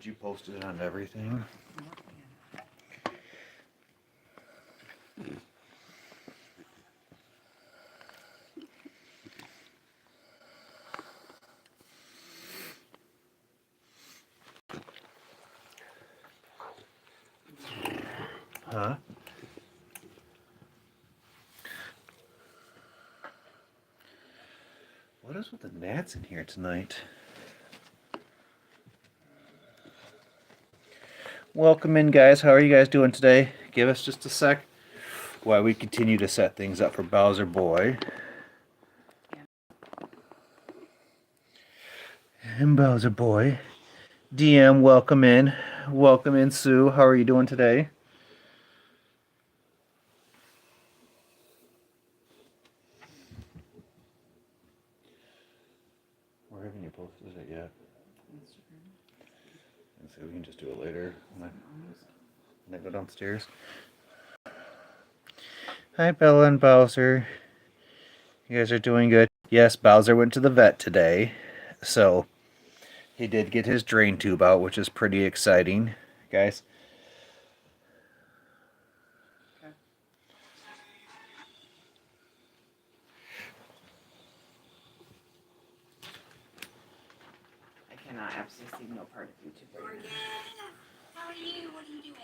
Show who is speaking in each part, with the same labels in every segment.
Speaker 1: you post it on everything? Huh? What is with the gnats in here tonight? Welcome in, guys. How are you guys doing today? Give us just a sec while we continue to set things up for Bowser Boy. And Bowser Boy. DM, welcome in. Welcome in, Sue. How are you doing today? Where haven't you posted it yet? Let's see, we can just do it later when I go downstairs. Hi, Bella and Bowser. You guys are doing good. Yes, Bowser went to the vet today, so he did get his drain tube out, which is pretty exciting, guys.
Speaker 2: Okay. I cannot absolutely see no part of YouTube right now.
Speaker 3: How are you? What are you doing?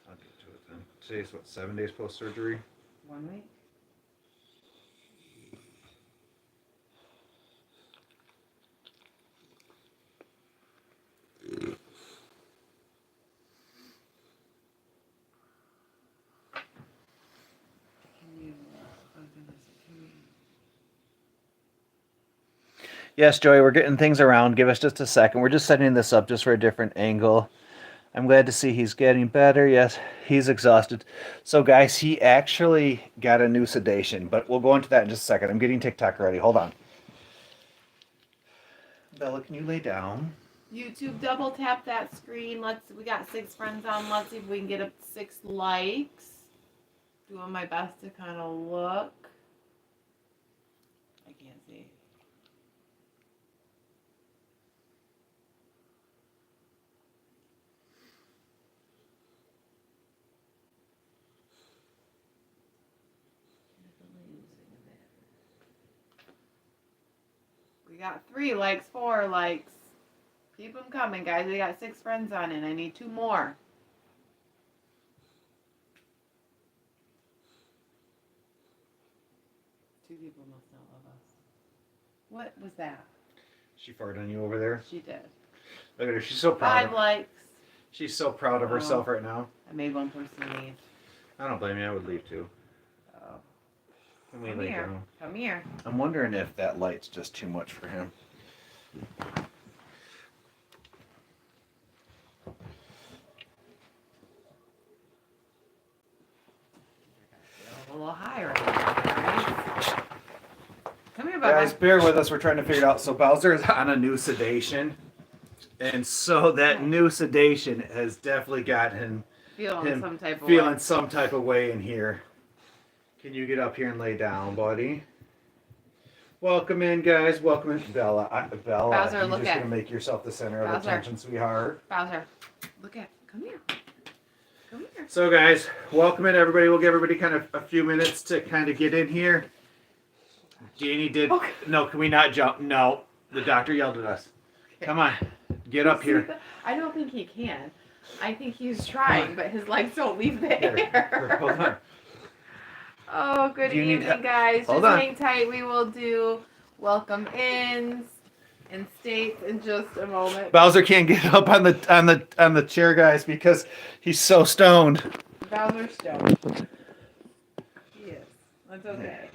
Speaker 1: I'll get to it then. Today's what, 7 days post-surgery?
Speaker 2: 1 week?
Speaker 1: Yes, Joey, we're getting things around. Give us just a second. We're just setting this up just for a different angle. I'm glad to see he's getting better. Yes, he's exhausted. So, guys, he actually got a new sedation, but we'll go into that in just a second. I'm getting TikTok ready. Hold on. Bella, can you lay down?
Speaker 2: YouTube, double tap that screen. We got 6 friends on. Let's see if we can get up to 6 likes. Doing my best to kind of look. I can't see. We got 3 likes, 4 likes. Keep them coming, guys. We got 6 friends on it. I need 2 more. Two people must not love us. What was that?
Speaker 1: She farted on you over there.
Speaker 2: She did.
Speaker 1: Look at her. She's so proud.
Speaker 2: 5 likes.
Speaker 1: She's so proud of herself right now.
Speaker 2: I made one person leave.
Speaker 1: I don't blame you. I would leave too.
Speaker 2: Oh.
Speaker 1: Can we
Speaker 2: Come
Speaker 1: lay
Speaker 2: here.
Speaker 1: down?
Speaker 2: Come here.
Speaker 1: I'm wondering if that light's just too much for him.
Speaker 2: A little higher. Right? Come here, Bubba.
Speaker 1: Guys, bear with us. We're trying to figure it out. So Bowser is on a new sedation. And so that new sedation has definitely got him
Speaker 2: feeling some type of
Speaker 1: feeling
Speaker 2: way.
Speaker 1: some type of way in here. Can you get up here and lay down, buddy? Welcome in, guys. Welcome in, Bella. Bella,
Speaker 2: Bowser,
Speaker 1: you're
Speaker 2: look
Speaker 1: just
Speaker 2: at-
Speaker 1: gonna make yourself the center of
Speaker 2: Bowser.
Speaker 1: attention, sweetheart.
Speaker 2: Bowser, look at. Come here. Come here.
Speaker 1: So, guys, welcome in, everybody. We'll give everybody kind of a few minutes to kind of get in here. Jeannie did.
Speaker 2: Okay.
Speaker 1: No, can we not jump? No, the doctor yelled at us. Come on, get up here.
Speaker 2: I don't think he can. I think he's trying, but his legs don't leave the
Speaker 1: Here,
Speaker 2: air.
Speaker 1: hold on.
Speaker 2: Oh, good
Speaker 1: Do you need
Speaker 2: evening, guys.
Speaker 1: Hold
Speaker 2: Just
Speaker 1: on.
Speaker 2: hang tight. We will do welcome ins and states in just a moment.
Speaker 1: Bowser can't get up on the chair, guys, because he's so stoned.
Speaker 2: Bowser stoned. He is. That's okay.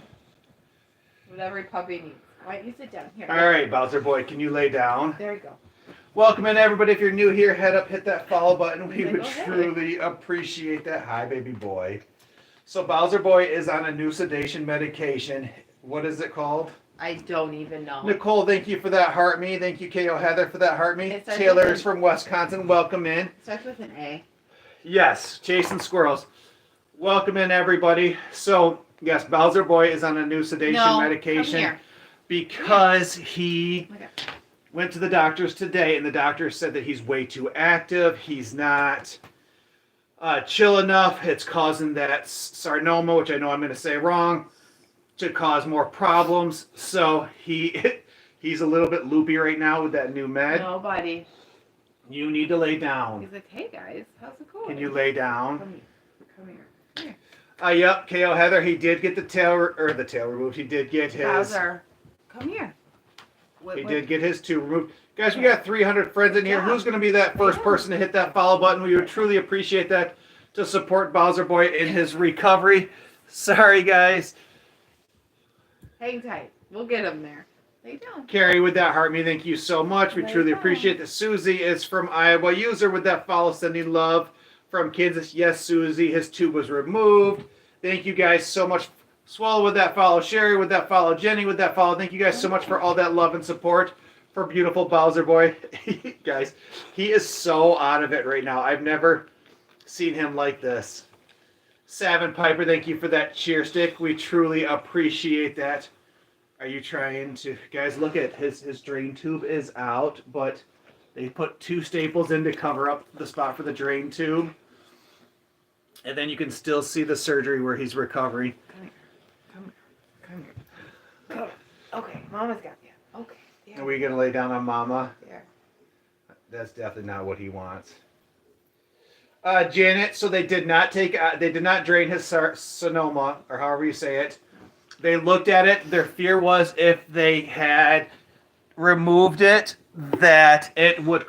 Speaker 2: What every puppy needs. Why don't you sit down here?
Speaker 1: All right, Bowser boy, can you lay down?
Speaker 2: There you go.
Speaker 1: Welcome in, everybody. If you're new here, head up, hit that follow button. We
Speaker 2: Say
Speaker 1: would
Speaker 2: go ahead.
Speaker 1: truly appreciate that. Hi, baby boy. So Bowser boy is on a new sedation medication. What is it called?
Speaker 2: I don't even know.
Speaker 1: Nicole, thank you for that heart me. Thank you, KO Heather, for that heart me.
Speaker 2: It starts
Speaker 1: Taylor
Speaker 2: with
Speaker 1: is from Wisconsin. Welcome in.
Speaker 2: Starts with an A.
Speaker 1: Yes, chasing squirrels. Welcome in, everybody. So Yes, Bowser Boy is on a new sedation
Speaker 2: No,
Speaker 1: medication
Speaker 2: come here.
Speaker 1: because he
Speaker 2: Okay.
Speaker 1: went to the doctors today, and the doctor said that he's way too active. He's not chill enough. It's causing that sarnoma, which I know I'm going to say wrong, to cause more problems. So he's a little bit loopy right now with that new med.
Speaker 2: No, buddy.
Speaker 1: You need to lay down.
Speaker 2: He's like, hey guys, how's it going?
Speaker 1: Can you lay down?
Speaker 2: Come here. Come here. Come here.
Speaker 1: Yep, KO Heather, he did get the tail removed. He did get his.
Speaker 2: Bowser, come here.
Speaker 1: He did get his tube removed. Guys, we got 300 friends in here.
Speaker 2: Yeah.
Speaker 1: Who's going to be that first
Speaker 2: Yeah.
Speaker 1: person to hit that follow button? We would truly appreciate that to support Bowser Boy in his recovery. Sorry, guys.
Speaker 2: Hang tight. We'll get him there. Lay down.
Speaker 1: Carrie with that heart me, thank you so much. We
Speaker 2: Lay
Speaker 1: truly
Speaker 2: down.
Speaker 1: appreciate that. Susie is from Iowa. User with that follow, sending love from Kansas. Yes, Susie, his tube was removed. Thank you guys so much. Swallow with that follow. Sherry with that follow. Jenny with that follow. Thank you guys so much for all that love and support for beautiful Bowser Boy. Guys, he is so out of it right now. I've never seen him like this. Savin Piper, thank you for that cheer stick. We truly appreciate that. Are you trying to... Guys, look at his drain tube is out, but they put 2 staples in to cover up the spot for the drain tube. And then you can still see the surgery where he's recovering.
Speaker 2: Come here. Come here. Come here. Go. Okay, Mama's got you. Okay. Yeah.
Speaker 1: Are we going to lay down on Mama?
Speaker 2: Yeah.
Speaker 1: That's definitely not what he wants. Janet, so they did not drain his sonoma, or however you say it. They looked at it. Their fear was if they had removed it, that it could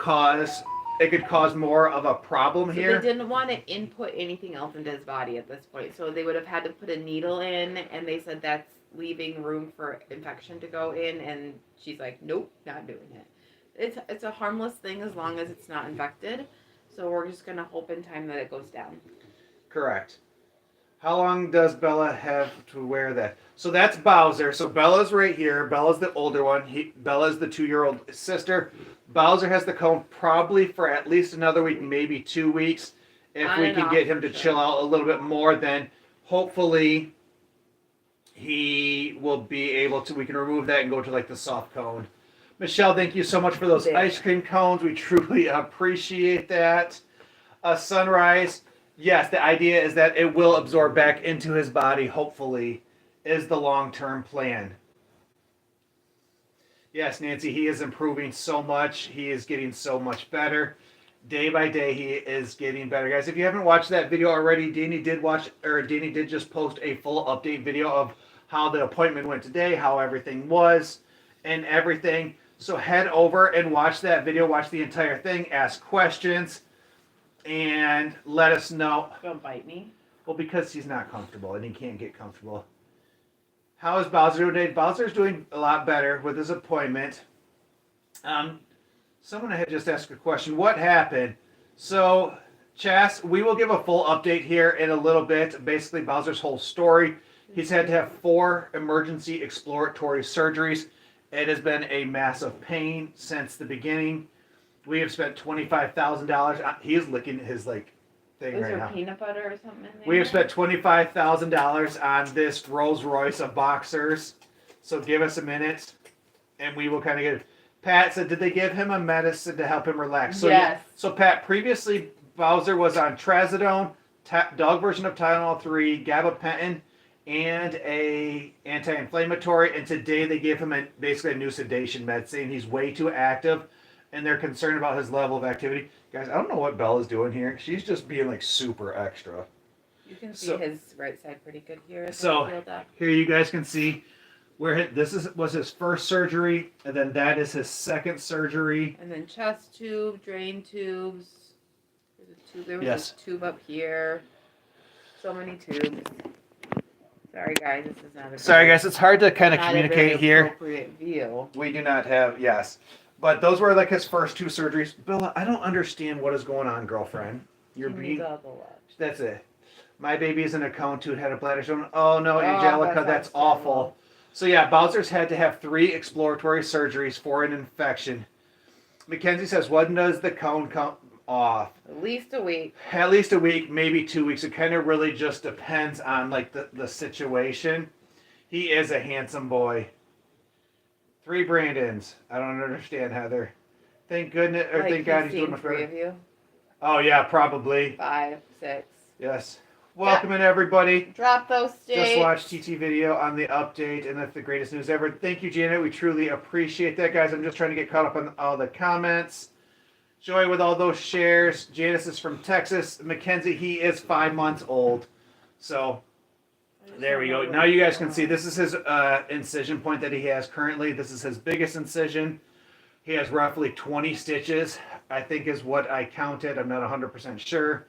Speaker 1: cause more of a problem
Speaker 2: So
Speaker 1: here.
Speaker 2: they didn't want to input anything else into his body at this point. So they would have had to put a needle in, and they said that's leaving room for infection to go in. And she's like, nope, not doing it. It's a harmless thing as long as it's not infected. So we're just going to hope in time that it goes down.
Speaker 1: Correct. How long does Bella have to wear that? So that's Bowser. So Bella's right here. Bella's the older one. Bella's the 2-year-old sister. Bowser has the cone probably for at least another week, maybe 2 weeks. If
Speaker 2: On
Speaker 1: we
Speaker 2: and
Speaker 1: can
Speaker 2: off
Speaker 1: get him
Speaker 2: for
Speaker 1: to
Speaker 2: sure.
Speaker 1: chill out a little bit more, then hopefully he will be able to, we can remove that and go to like the soft cone. Michelle, thank you so much for those
Speaker 2: There.
Speaker 1: ice cream cones. We truly appreciate that. Sunrise, yes, the idea is that it will absorb back into his body, hopefully, is the long-term plan. Yes, Nancy, he is improving so much. He is getting so much better. Day by day, he is getting better. Guys, if you haven't watched that video already, Danny did just post a full update video of how the appointment went today, how everything was, and everything. So head over and watch that video, watch the entire thing, ask questions, and let us know.
Speaker 2: Don't bite me.
Speaker 1: Well, because he's not comfortable and he can't get comfortable. How is Bowser doing today? Bowser's doing a lot better with his appointment. Someone had just asked a question. What happened? So, Chas, we will give a full update here in a little bit. Basically, Bowser's whole story. He's had to have 4 emergency exploratory surgeries. It has been a massive pain since the beginning. We have spent $25,000. He is licking his thing
Speaker 2: Is
Speaker 1: right
Speaker 2: there
Speaker 1: now.
Speaker 2: peanut butter or something in there?
Speaker 1: We have spent $25,000 on this Rolls Royce of boxers. So give us a minute, and we will kind of get. Pat said, did they give him a medicine to help him relax? So
Speaker 2: Yes.
Speaker 1: So Pat, previously Bowser was on Trazodone, dog version of Tylenol 3, gabapentin, and a anti-inflammatory. And today they gave him basically a new sedation med, saying he's way too active, and they're concerned about his level of activity. Guys, I don't know what Bella's doing here. She's just being like super extra.
Speaker 2: You can see
Speaker 1: So-
Speaker 2: his right side pretty good here. as
Speaker 1: So-
Speaker 2: I peeled up.
Speaker 1: Here you guys can see where was his first surgery, and then that is his second surgery.
Speaker 2: And then chest tube, drain tubes. There's a tube. There was
Speaker 1: Yes.
Speaker 2: a tube up here. So many tubes. Sorry guys, this is not a
Speaker 1: Sorry guys, it's hard to kind of
Speaker 2: not a very
Speaker 1: communicate here.
Speaker 2: appropriate view.
Speaker 1: We do not have, yes. But those were like his first 2 surgeries. Bella, I don't understand what is going on, girlfriend. You're
Speaker 2: He needs
Speaker 1: being,
Speaker 2: all the love.
Speaker 1: that's it. My baby is in a cone too, had a bladder stone. Oh no,
Speaker 2: Oh,
Speaker 1: Angelica, that's
Speaker 2: that's
Speaker 1: awful.
Speaker 2: terrible.
Speaker 1: So yeah, Bowser's had to have 3 exploratory surgeries for an infection. Mackenzie says, when does the cone come? off.
Speaker 2: At least a week.
Speaker 1: At least a week, maybe 2 weeks. It kind of really just depends on like the situation. He is a handsome boy. 3 Brandons. I don't understand, Heather. Thank goodness, or
Speaker 2: Like
Speaker 1: thank God
Speaker 2: he's
Speaker 1: he's doing
Speaker 2: seen
Speaker 1: much
Speaker 2: 3
Speaker 1: better.
Speaker 2: of you.
Speaker 1: Oh yeah, probably.
Speaker 2: 5, 6.
Speaker 1: Yes. Welcome in everybody.
Speaker 2: Drop those states.
Speaker 1: Just watched TT video on the update, and that's the greatest news ever. Thank you, Janet. We truly appreciate that, guys. I'm just trying to get caught up on all the comments. Joy with all those shares. Janice is from Texas. Mackenzie, he is 5 months old. So there we go. Now you guys can see this is his incision point that he has currently. This is his biggest incision. He has roughly 20 stitches, I think is what I counted. I'm not 100% sure.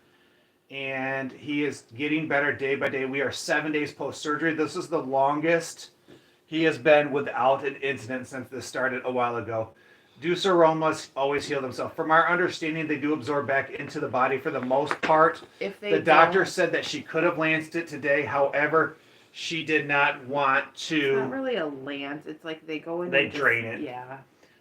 Speaker 1: And he is getting better day by day. We are 7 days post-surgery. This is the longest he has been without an incident since this started a while ago. Deuceromas always heal themselves. From our understanding, they do absorb back into the body for the most part.
Speaker 2: If they
Speaker 1: The doctor
Speaker 2: don't,
Speaker 1: said that she could have lanced it today. However, she did not want
Speaker 2: it's not
Speaker 1: to.
Speaker 2: really a lance. It's like they go in.
Speaker 1: They
Speaker 2: with this-
Speaker 1: drain it.
Speaker 2: Yeah.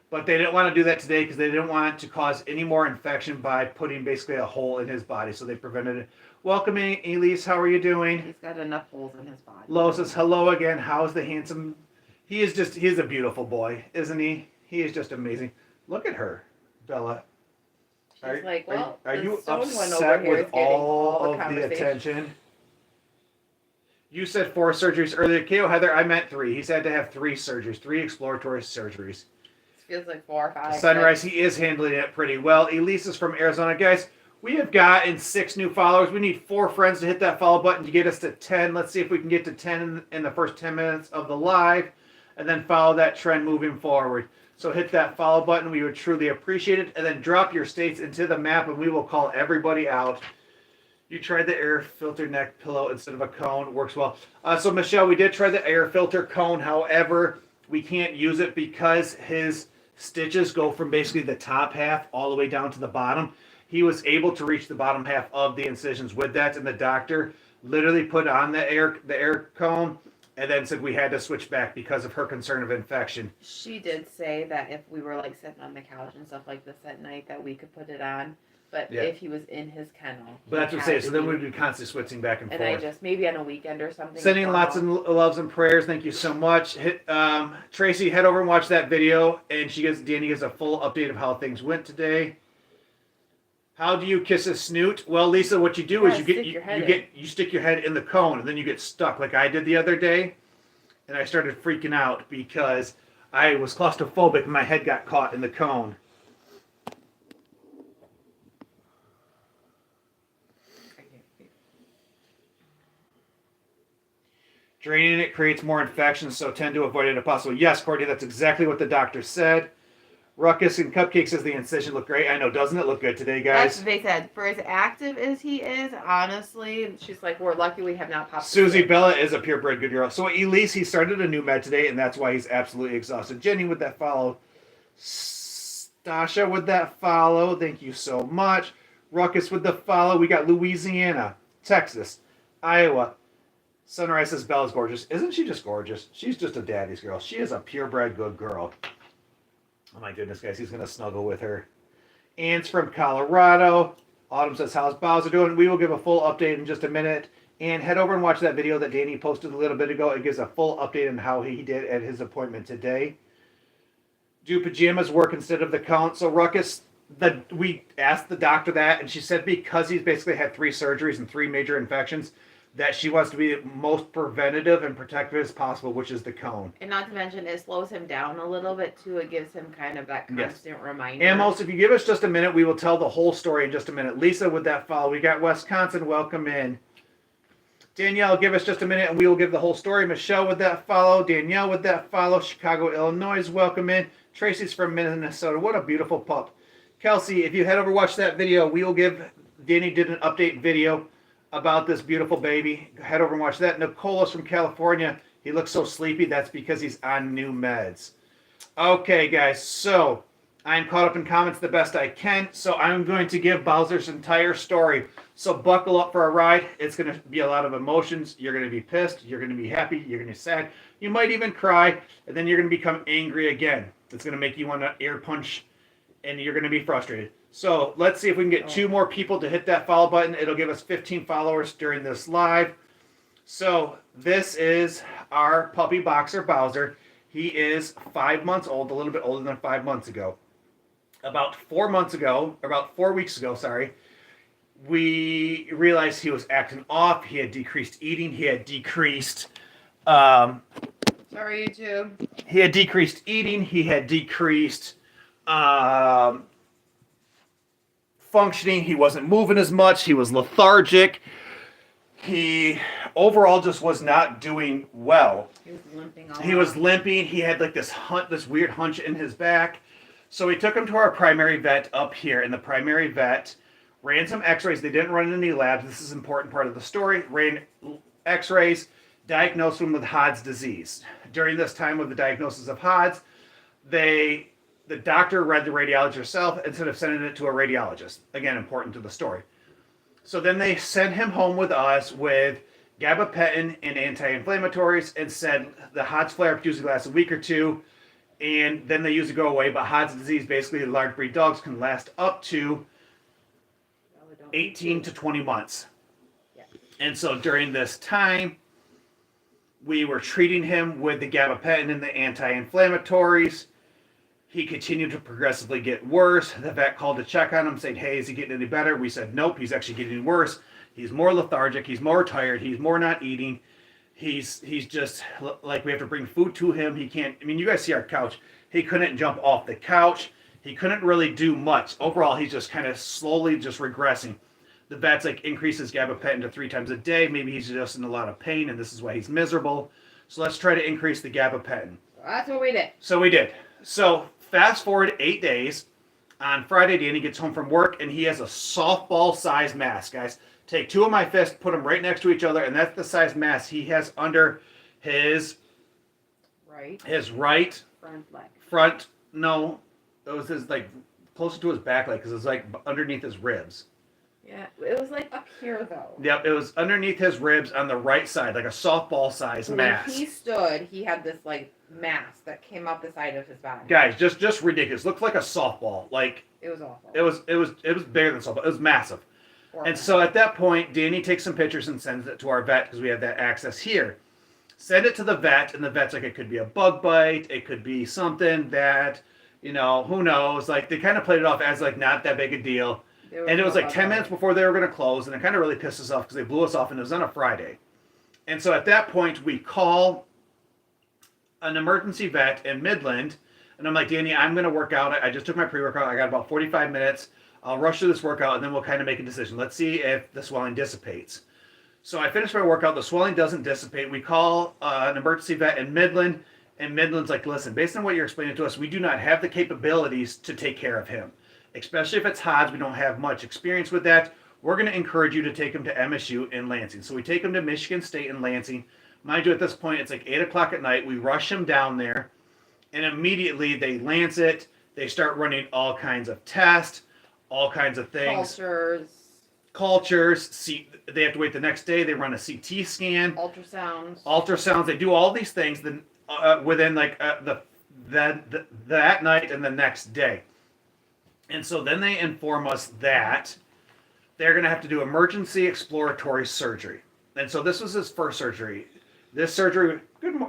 Speaker 1: But they didn't want to do that today because they didn't want to cause any more infection by putting basically a hole in his body. So they prevented it. Welcome in, Elise. How are you doing?
Speaker 2: He's got enough holes in his body.
Speaker 1: Lo says hello again. How's the handsome? He's a beautiful boy, isn't he? He is just amazing. Look at her, Bella.
Speaker 2: She's like, well,
Speaker 1: are
Speaker 2: the
Speaker 1: you
Speaker 2: stone one over
Speaker 1: upset
Speaker 2: here
Speaker 1: with
Speaker 2: is getting
Speaker 1: all
Speaker 2: the
Speaker 1: of the
Speaker 2: conversation.
Speaker 1: attention? You said 4 surgeries earlier. KO Heather, I meant 3. He's had to have 3 surgeries, 3 exploratory surgeries.
Speaker 2: Feels like 4 or 5.
Speaker 1: Sunrise, he is handling it pretty well. Elise is from Arizona. Guys, we have gotten 6 new followers. We need 4 friends to hit that follow button to get us to 10. Let's see if we can get to 10 in the first 10 minutes of the live, and then follow that trend moving forward. So hit that follow button. We would truly appreciate it. And then drop your states into the map, and we will call everybody out. You tried the air filter neck pillow instead of a cone. Works well. So, Michelle, we did try the air filter cone. However, we can't use it because his stitches go from basically the top half all the way down to the bottom. He was able to reach the bottom half of the incisions with that, and the doctor literally put on the air cone and then said we had to switch back because of her concern of infection.
Speaker 2: She did say that if we were like sitting on the couch and stuff like this at night, that we could put it on. But
Speaker 1: Yeah.
Speaker 2: if he was in his kennel,
Speaker 1: But that's what I'm saying. So then we'd be constantly switching back and
Speaker 2: and
Speaker 1: forth.
Speaker 2: I just maybe on a weekend or something.
Speaker 1: Sending lots of loves and prayers. Thank you so much. Tracy, head over and watch that video, and Danny gives a full update of how things went today. How do you kiss a snoot? Well, Lisa, what you do is you stick your head in the cone, and then you get stuck, like I did the other day, and I started freaking out because I was claustrophobic and my head got caught in the cone. Draining it creates more infections, so tend to avoid it if possible. Yes, Courtney, that's exactly what the doctor said. Ruckus and Cupcake says the incision looked great. I know, doesn't it look good today,
Speaker 2: That's
Speaker 1: guys?
Speaker 2: what they said. For as active as he is, honestly, she's like, we're lucky we have not popped.
Speaker 1: Susie
Speaker 2: the
Speaker 1: Bella is a purebred good girl. So Elise, he started a new med today, and that's why he's absolutely exhausted. Jenny with that follow. Stasha with that follow. Thank you so much. Ruckus with the follow. We got Louisiana, Texas, Iowa. Sunrise says Bella's gorgeous. Isn't she just gorgeous? She's just a daddy's girl. She is a purebred good girl. Oh my goodness, guys, he's going to snuggle with her. Ann's from Colorado. Autumn says, how's Bowser doing? We will give a full update in just a minute. And head over and watch that video that Danny posted a little bit ago. It gives a full update on how he did at his appointment today. Do pajamas work instead of the cone? So Ruckus, we asked the doctor that, and she said because he's basically had 3 surgeries and 3 major infections, that she wants to be most preventative and protective as possible, which is the cone.
Speaker 2: And not to mention, it slows him down a little bit too. It gives him kind of that constant reminder.
Speaker 1: Amos, if you give us just a minute, we will tell the whole story in just a minute. Lisa with that follow. We got Wisconsin, welcome in. Danielle, give us just a minute and we will give the whole story. Michelle with that follow. Danielle with that follow. Chicago, Illinois, welcome in. Tracy's from Minnesota. What a beautiful pup. Kelsey, if you head over and watch that video, we will give, Danny did an update video about this beautiful baby. Head over and watch that. Nicola's from California. He looks so sleepy. That's because he's on new meds. Okay, guys. So I'm caught up in comments the best I can. So I'm going to give Bowser's entire story. So buckle up for a ride. It's going to be a lot of emotions. You're going to be pissed. You're going to be happy. You're going to be sad. You might even cry. And then you're going to become angry again. It's going to make you want to air punch. And you're going to be frustrated. So let's see if we can get 2 more people to hit that follow button. It'll give us 15 followers during this live. So this is our puppy boxer, Bowser. He is 5 months old, a little bit older than 5 months ago. About 4 weeks ago, sorry, we realized he was acting off. He had decreased eating. He had decreased
Speaker 2: Sorry, YouTube.
Speaker 1: He had decreased eating. He had decreased functioning. He wasn't moving as much. He was lethargic. He overall just was not doing well.
Speaker 2: He was limping all
Speaker 1: He was limping. He had like this weird hunch in his back. So we took him to our primary vet up here, and the primary vet ran some x-rays. They didn't run any labs. This is an important part of the story. Ran x-rays, diagnosed him with Hod's disease. During this time of the diagnosis of Hod's, the doctor read the radiology herself instead of sending it to a radiologist. Again, important to the story. So then they sent him home with us with gabapentin and anti-inflammatories and said the Hod's flare-up usually lasts a week or two, and then they usually go away. But Hod's disease, basically large breed dogs, can last up to 18 to 20 months.
Speaker 2: Yeah.
Speaker 1: And so during this time, we were treating him with the gabapentin and the anti-inflammatories. He continued to progressively get worse. The vet called to check on him, saying, hey, is he getting any better? We said, nope, he's actually getting worse. He's more lethargic. He's more tired. He's more not eating. He's just like, we have to bring food to him. He can't, I mean, you guys see our couch. He couldn't jump off the couch. He couldn't really do much. Overall, he's just kind of slowly just regressing. The vet's like increases gabapentin to 3 times a day. Maybe he's just in a lot of pain, and this is why he's miserable. So let's try to increase the gabapentin.
Speaker 2: That's what we did.
Speaker 1: So we did. So fast forward 8 days. On Friday, Danny gets home from work, and he has a softball-sized mass, guys. Take 2 of my fists, put them right next to each other, and that's the size mass he has under his
Speaker 2: right
Speaker 1: front leg. No, it was his like closer to his back leg because it was like underneath his ribs.
Speaker 2: Yeah, it was like up here though.
Speaker 1: Yep, it was underneath his ribs on the right side, like a softball-sized mass.
Speaker 2: When he stood, he had this like mass that came up the side of his body.
Speaker 1: Guys, just ridiculous. Looked like a softball. Like
Speaker 2: it was awful.
Speaker 1: It was bigger than softball. It was massive. And so at that point, Danny takes some pictures and sends it to our vet because we have that access here. Send it to the vet, and the vet's like, it could be a bug bite, it could be something that, who knows. Like they kind of played it off as like not that big a deal. And it was like 10 minutes before they were going to close, and it kind of really pissed us off because they blew us off, and it was on a Friday. And so at that point, we call an emergency vet in Midland, and I'm like, Danny, I'm going to work out. I just took my pre-workout. I got about 45 minutes. I'll rush through this workout, and then we'll kind of make a decision. Let's see if the swelling dissipates. So I finished my workout. The swelling doesn't dissipate. We call an emergency vet in Midland, and Midland's like, listen, based on what you're explaining to us, we do not have the capabilities to take care of him. Especially if it's Hod's, we don't have much experience with that. We're going to encourage you to take him to MSU in Lansing. So we take him to Michigan State in Lansing. Mind you, at this point, it's like 8 o'clock at night. We rush him down there, and immediately they lance it. They start running all kinds of tests, all kinds of things. Cultures. They have to wait the next day. They run a CT scan. Ultrasounds. They do all these things then within like that night and the next day. And so then they inform us that they're going to have to do emergency exploratory surgery. And so this was his first surgery. This surgery,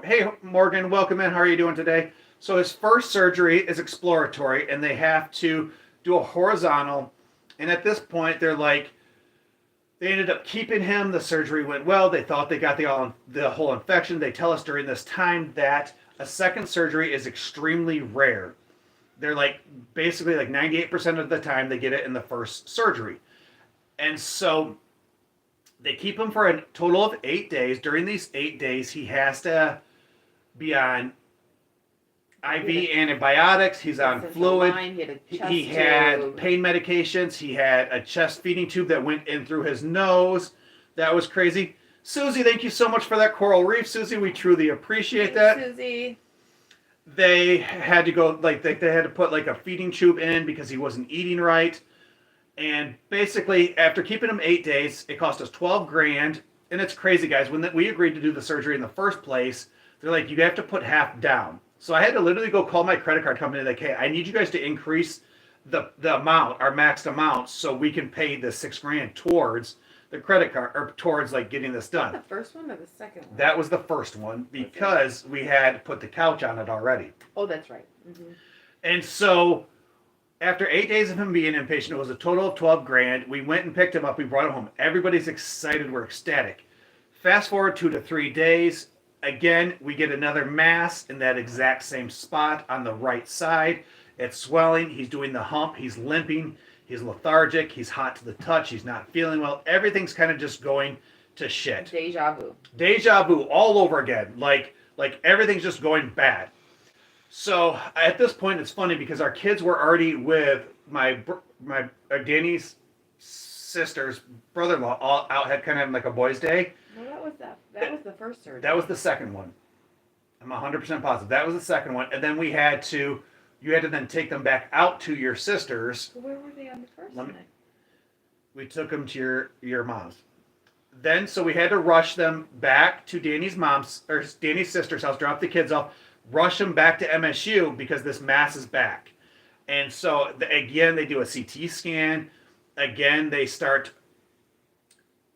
Speaker 1: hey Morgan, welcome in. How are you doing today? So his first surgery is exploratory, and they have to do a horizontal. And at this point, they ended up keeping him. The surgery went well. They thought they got the whole infection. They tell us during this time that a second surgery is extremely rare. They're basically 98% of the time they get it in the first surgery. And so they keep him for a total of 8 days. During these 8 days, he has to be on IV antibiotics. He's on fluid. He had pain medications. He had a chest feeding tube that went in through his nose. That was crazy. Susie, thank you so much for that coral reef. Susie, we truly appreciate that.
Speaker 2: Susie.
Speaker 1: They had to go, they had to put a feeding tube in because he wasn't eating right. And basically, after keeping him 8 days, it cost us $12,000. And it's crazy, guys. When we agreed to do the surgery in the first place, they're like, you have to put half down. So I had to literally go call my credit card company, hey, I need you guys to increase the amount, our maxed amount, so we can pay the $6,000 towards the credit card or towards like getting this done.
Speaker 2: The first one or the second one?
Speaker 1: That was the first one because we had put the couch on it already.
Speaker 2: Oh, that's right.
Speaker 1: And so after 8 days of him being inpatient, it was a total of $12,000. We went and picked him up. We brought him home. Everybody's excited. We're ecstatic. Fast forward 2 to 3 days. Again, we get another mass in that exact same spot on the right side. It's swelling. He's doing the hump. He's limping. He's lethargic. He's hot to the touch. He's not feeling well. Everything's kind of just going to shit.
Speaker 2: Deja vu.
Speaker 1: Deja vu all over again. Like everything's just going bad. So at this point, it's funny because our kids were already with my Danny's sister's brother-in-law all out, had kind of like a boys' day.
Speaker 2: No, that was the first surgery.
Speaker 1: That was the second one. I'm 100% positive. That was the second one. And then you had to then take them back out to your sister's.
Speaker 2: Where were they on the first one?
Speaker 1: We took them to your mom's. Then, so we had to rush them back to Danny's sister's house, drop the kids off, rush them back to MSU because this mass is back. And so, again, they do a CT scan. Again, they start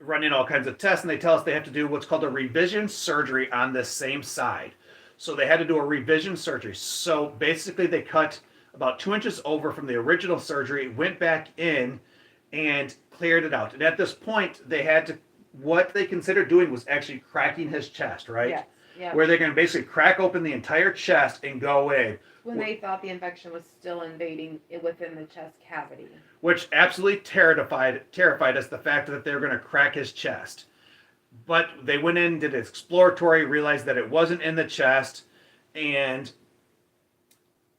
Speaker 1: running all kinds of tests, and they tell us they have to do what's called a revision surgery on this same side. So they had to do a revision surgery. So basically, they cut about 2 inches over from the original surgery, went back in, and cleared it out. And at this point, what they considered doing was actually cracking his chest, right?
Speaker 2: Yes. Yeah.
Speaker 1: Where they're going to basically crack open the entire chest and go in.
Speaker 2: When they thought the infection was still invading within the chest cavity.
Speaker 1: Which absolutely terrified us, the fact that they were going to crack his chest. But they went in, did exploratory, realized that it wasn't in the chest, and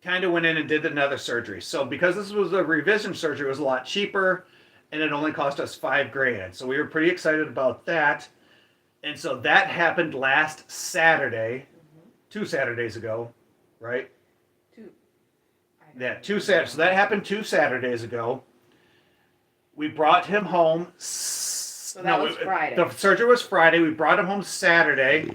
Speaker 1: kind of went in and did another surgery. So because this was a revision surgery, it was a lot cheaper, and it only cost us $5,000. So we were pretty excited about that. And so that happened last Saturday, 2 Saturdays ago, right? Yeah, 2 Saturdays. So that happened 2 Saturdays ago. We brought him home.
Speaker 2: So that was Friday.
Speaker 1: The surgery was Friday. We brought him home Saturday.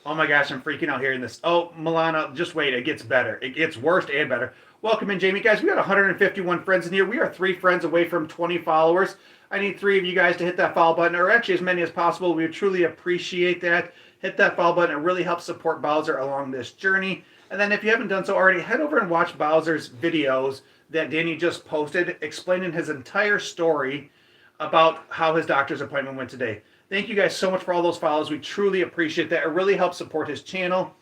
Speaker 1: Oh my gosh, I'm freaking out hearing this. Oh, Milana, just wait. It gets better. It gets worse and better. Welcome in, Jamie. Guys, we got 151 friends in here. We are 3 friends away from 20 followers. I need 3 of you guys to hit that follow button, or actually as many as possible. We truly appreciate that. Hit that follow button. It really helps support Bowser along this journey. And then if you haven't done so already, head over and watch Bowser's videos that Danny just posted explaining his entire story about how his doctor's appointment went today. Thank you guys so much for all those follows. We truly appreciate that. It really helps support his channel.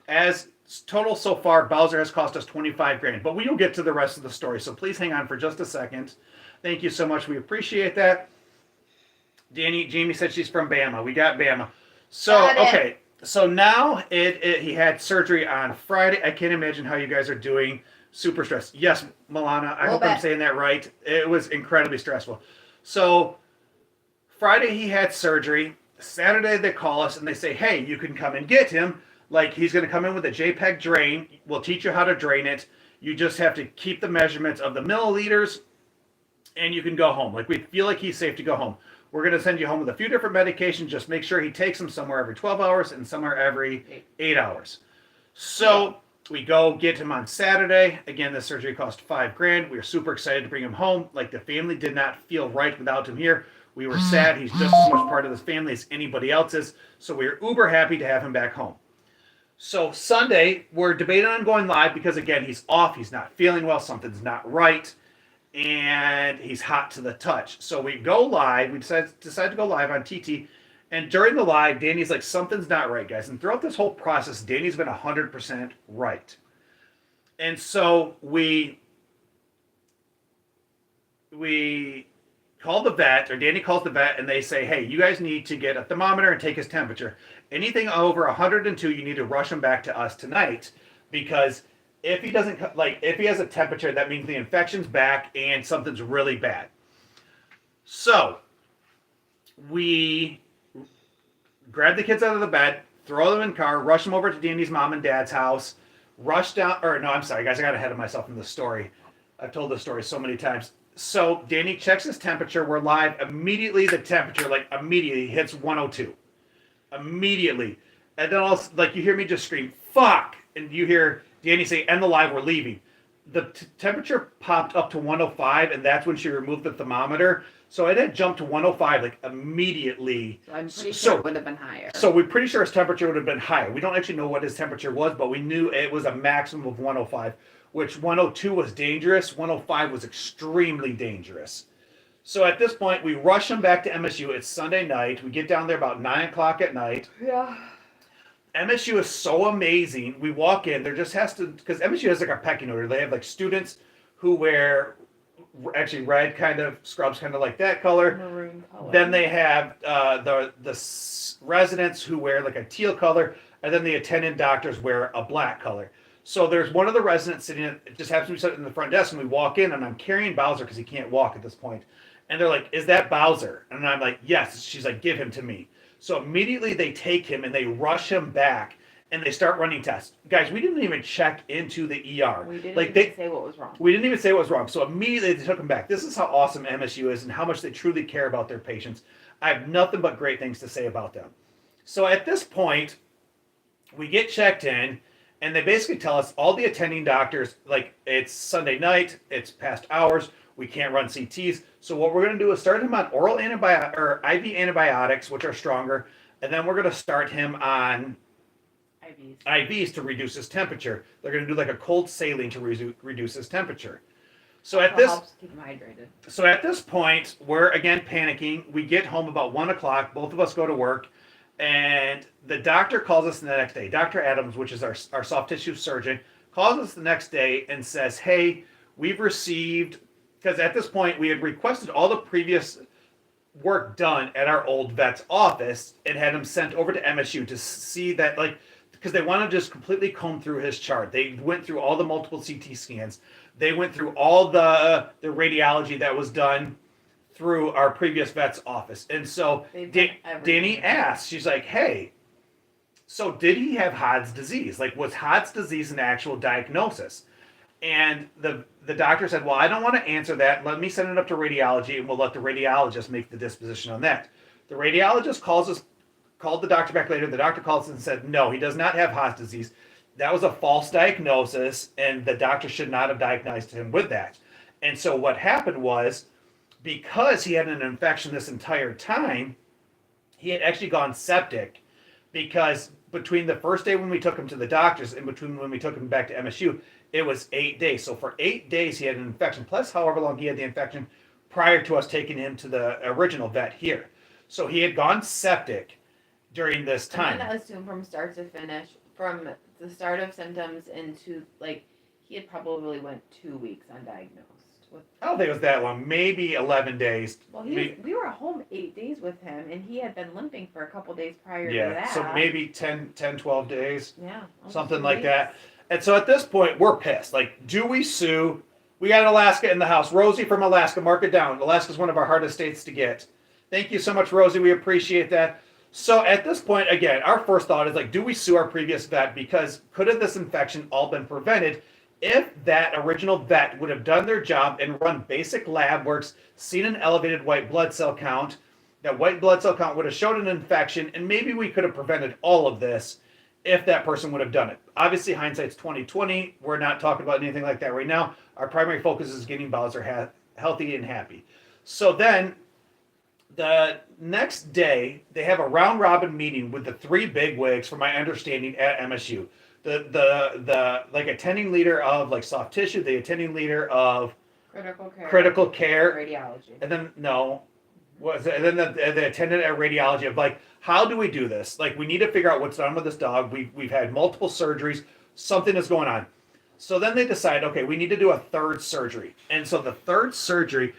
Speaker 1: As total so far, Bowser has cost us $25,000, but we will get to the rest of the story. So please hang on for just a second. Thank you so much. We appreciate that. Jamie said she's from Bama. We got Bama. So, okay. So now he had surgery on Friday. I can't imagine how you guys are doing. Super stressed. Yes, Milana, I hope I'm saying that right. It was incredibly stressful. So Friday he had surgery. Saturday they call us and they say, hey, you can come and get him. Like he's going to come in with a JPEG drain. We'll teach you how to drain it. You just have to keep the measurements of the milliliters and you can go home. Like we feel like he's safe to go home. We're going to send you home with a few different medications. Just make sure he takes them somewhere every 12 hours and somewhere every 8 hours. So we go get him on Saturday. Again, the surgery cost $5,000. We were super excited to bring him home. Like the family did not feel right without him here. We were sad. He's just as much part of this family as anybody else is. So we were uber happy to have him back home. So Sunday, we're debating on going live because, again, he's off. He's not feeling well. Something's not right. And he's hot to the touch. So we go live. We decide to go live on TT. And during the live, Danny's like, something's not right, guys. And throughout this whole process, Danny's been 100% right. And so we call the vet, or Danny calls the vet, and they say, hey, you guys need to get a thermometer and take his temperature. Anything over 102, you need to rush him back to us tonight, because if he has a temperature, that means the infection's back and something's really bad. So we grab the kids out of the bed, throw them in the car, rush them over to Danny's mom and dad's house, rush down, or no, I'm sorry, guys, I got ahead of myself in the story. I've told this story so many times. So Danny checks his temperature. We're live. Immediately, the temperature, immediately hits 102. Immediately. And then you hear me just scream, fuck! And you hear Danny say, end the live, we're leaving. temperature popped up to 105, and that's when she removed the thermometer. So it had jumped to 105 like immediately.
Speaker 2: So I'm pretty
Speaker 1: So-
Speaker 2: sure it would have been higher.
Speaker 1: So we're pretty sure his temperature would have been higher. We don't actually know what his temperature was, but we knew it was a maximum of 105, which 102 was dangerous. 105 was extremely dangerous. So at this point, we rush him back to MSU. It's Sunday night. We get down there about 9 o'clock at night.
Speaker 2: Yeah.
Speaker 1: MSU is so amazing. We walk in, there just has to, because MSU has like a pecking order. They have like students who wear actually red kind of scrubs, kind of like that color.
Speaker 2: Maroon color.
Speaker 1: Then they have residents who wear like a teal color, and then the attendant doctors wear a black color. So there's one of the residents sitting, it just happens to be sitting in the front desk, and we walk in, and I'm carrying Bowser because he can't walk at this point. And they're like, "Is that Bowser?" And I'm like, "Yes." She's like, "Give him to me." So immediately they take him and they rush him back, and they start running tests. Guys, we didn't even check into the ER.
Speaker 2: We didn't
Speaker 1: like
Speaker 2: even say what was wrong.
Speaker 1: we didn't even say what was wrong. So immediately they took him back. This is how awesome MSU is and how much they truly care about their patients. I have nothing but great things to say about them. So at this point, we get checked in, and they basically tell us, all the attending doctors, like, it's Sunday night, it's past hours, we can't run CTs. So what we're going to do is start him on oral antibiotic or IV antibiotics, which are stronger, and then we're going to start him on
Speaker 2: IVs.
Speaker 1: IVs to reduce his temperature. They're going to do like a cold saline to reduce his temperature. So at this
Speaker 2: Helps keep him hydrated.
Speaker 1: so at this point, we're again panicking. We get home about 1 o'clock. Both of us go to work, and the doctor calls us the next day. Dr. Adams, which is our soft tissue surgeon, calls us the next day and says, "Hey, we've received," because at this point we had requested all the previous work done at our old vet's office and had him sent over to MSU to see that, like, because they want to just completely comb through his chart. They went through all the multiple CT scans. They went through all the radiology that was done through our previous vet's office. And so
Speaker 2: They've done everything.
Speaker 1: Danny asked, she's like, "Hey, so did he have Hod's disease? Like, was Hod's disease an actual diagnosis?" And the doctor said, "Well, I don't want to answer that. Let me send it up to radiology, and we'll let the radiologist make the disposition on that." The radiologist called the doctor back later. The doctor called us and said, "No, he does not have Hod's disease. That was a false diagnosis, and the doctor should not have diagnosed him with that." And so what happened was, because he had an infection this entire time, he had actually gone septic, because between the first day when we took him to the doctors and between when we took him back to MSU, it was 8 days. So for 8 days he had an infection, plus however long he had the infection prior to us taking him to the original vet here. So he had gone septic during this
Speaker 2: I'm
Speaker 1: time.
Speaker 2: gonna assume from start to finish, from the start of symptoms into, like, he had probably went 2 weeks undiagnosed with.
Speaker 1: I don't think it was that long, maybe 11 days.
Speaker 2: Well,
Speaker 1: Maybe-
Speaker 2: we were home 8 days with him, and he had been limping for a couple days prior to
Speaker 1: yeah,
Speaker 2: that.
Speaker 1: so maybe 10, 12 days.
Speaker 2: Yeah, almost
Speaker 1: Something
Speaker 2: 2
Speaker 1: like
Speaker 2: weeks.
Speaker 1: that. And so at this point, we're pissed. Like, do we sue? We got Alaska in the house. Rosie from Alaska, mark it down. Alaska's one of our hardest states to get. Thank you so much, Rosie. We appreciate that. So at this point, again, our first thought is like, do we sue our previous vet? Because could have this infection all been prevented if that original vet would have done their job and run basic lab works, seen an elevated white blood cell count, that white blood cell count would have showed an infection, and maybe we could have prevented all of this if that person would have done it. Obviously, hindsight's 2020. We're not talking about anything like that right now. Our primary focus is getting Bowser healthy and happy. So then, the next day, they have a round robin meeting with the 3 big wigs, from my understanding, at MSU. The like attending leader of like soft tissue, the attending leader of
Speaker 2: Critical care.
Speaker 1: radiology,
Speaker 2: Radiology.
Speaker 1: and then the attendant at radiology of like, how do we do this? Like, we need to figure out what's done with this dog. We've had multiple surgeries. Something is going on. So then they decide, okay, we need to do a 3rd surgery. And so the 3rd surgery,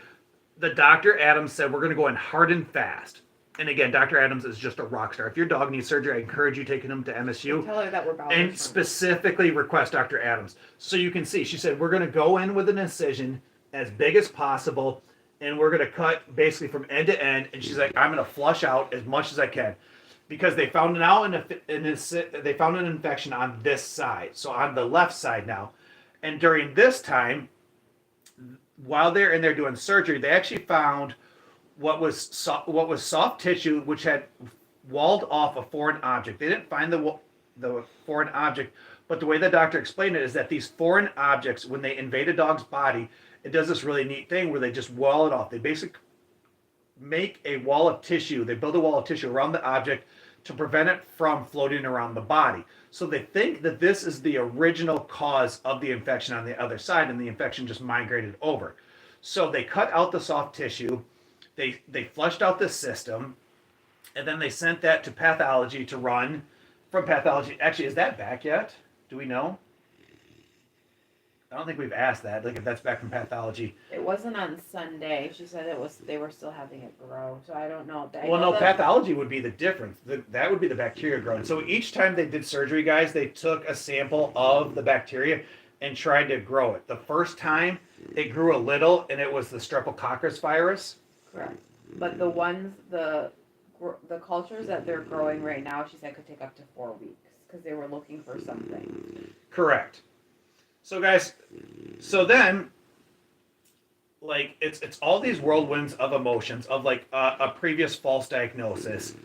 Speaker 1: the Dr. Adams said, we're going to go in hard and fast. And again, Dr. Adams is just a rock star. If your dog needs surgery, I encourage you taking him to MSU.
Speaker 2: Tell her that we're Bowser's
Speaker 1: And
Speaker 2: friends.
Speaker 1: specifically request Dr. Adams. So you can see, she said, we're going to go in with an incision as big as possible, and we're going to cut basically from end to end. And she's like, I'm going to flush out as much as I can, because they found they found an infection on this side, so on the left side now. And during this time, while they're in there doing surgery, they actually found what was soft tissue, which had walled off a foreign object. They didn't find the foreign object. But the way the doctor explained it is that these foreign objects, when they invade a dog's body, it does this really neat thing where they just wall it off. They basically make a wall of tissue. They build a wall of tissue around the object to prevent it from floating around the body. So they think that this is the original cause of the infection on the other side, and the infection just migrated over. So they cut out the soft tissue, they flushed out the system, and then they sent that to pathology to run from pathology. Actually, is that back yet? Do we know? I don't think we've asked that, like if that's back from pathology.
Speaker 2: It wasn't on Sunday. She said it was. They were still having it grow, so I don't know.
Speaker 1: Well, no, pathology would be the difference. That would be the bacteria growing. So each time they did surgery, guys, they took a sample of the bacteria and tried to grow it. The first time, it grew a little, and it was the Streptococcus virus.
Speaker 2: Correct. But the ones, the cultures that they're growing right now, she said could take up to 4 weeks because they were looking for something.
Speaker 1: Correct. So guys, so then, like it's all these whirlwinds of emotions of like a previous false diagnosis.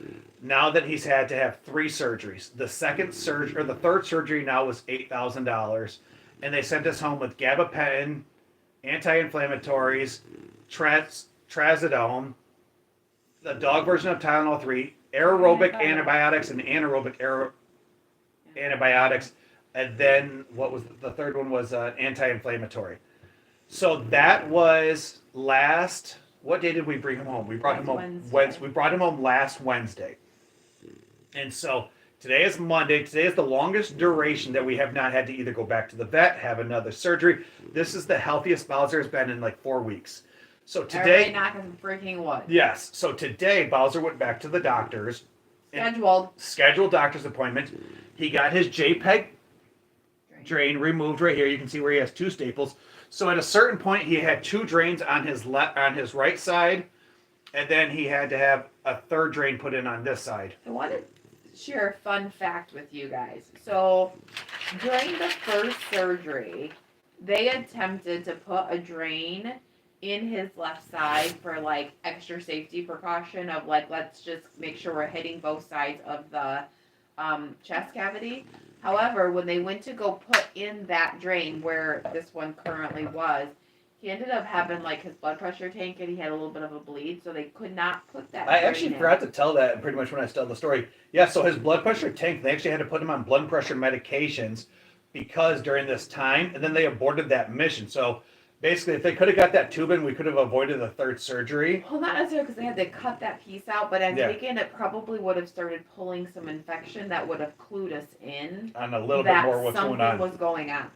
Speaker 1: Now that he's had to have 3 surgeries, the second surgery or the third surgery now was $8,000, and they sent us home with gabapentin, anti-inflammatories, trazodone, the dog version of Tylenol 3, aerobic antibiotics, and anaerobic antibiotics. And then what was the third one was anti-inflammatory. So that was last. What day did we bring him home? We brought him home Wednesday. We brought him home last Wednesday. And so today is Monday. Today is the longest duration that we have not had to either go back to the vet, have another surgery. This is the healthiest Bowser has been in like 4 weeks. So today,
Speaker 2: knocking freaking wood.
Speaker 1: Yes. So today Bowser went back to the doctors. Scheduled doctor's appointment. He got his JPEG drain removed right here. You can see where he has 2 staples. So at a certain point, he had 2 drains on his right side, and then he had to have a third drain put in on this side.
Speaker 2: I want to share a fun fact with you guys. So during the first surgery, they attempted to put a drain in his left side for like extra safety precaution of like, let's just make sure we're hitting both sides of the chest cavity. However, when they went to go put in that drain where this one currently was, he ended up having like his blood pressure tank and he had a little bit of a bleed, so they could not put that.
Speaker 1: I actually forgot to tell that pretty much when I told the story. Yeah, so his blood pressure tank, they actually had to put him on blood pressure medications because during this time, and then they aborted that mission. So basically, if they could have got that tube in, we could have avoided the third surgery.
Speaker 2: Well, not necessarily because they had to cut that piece out, but I'm thinking it probably would have started pulling some infection that would have clued us in
Speaker 1: on a little bit more what's going on.
Speaker 2: Something was going on.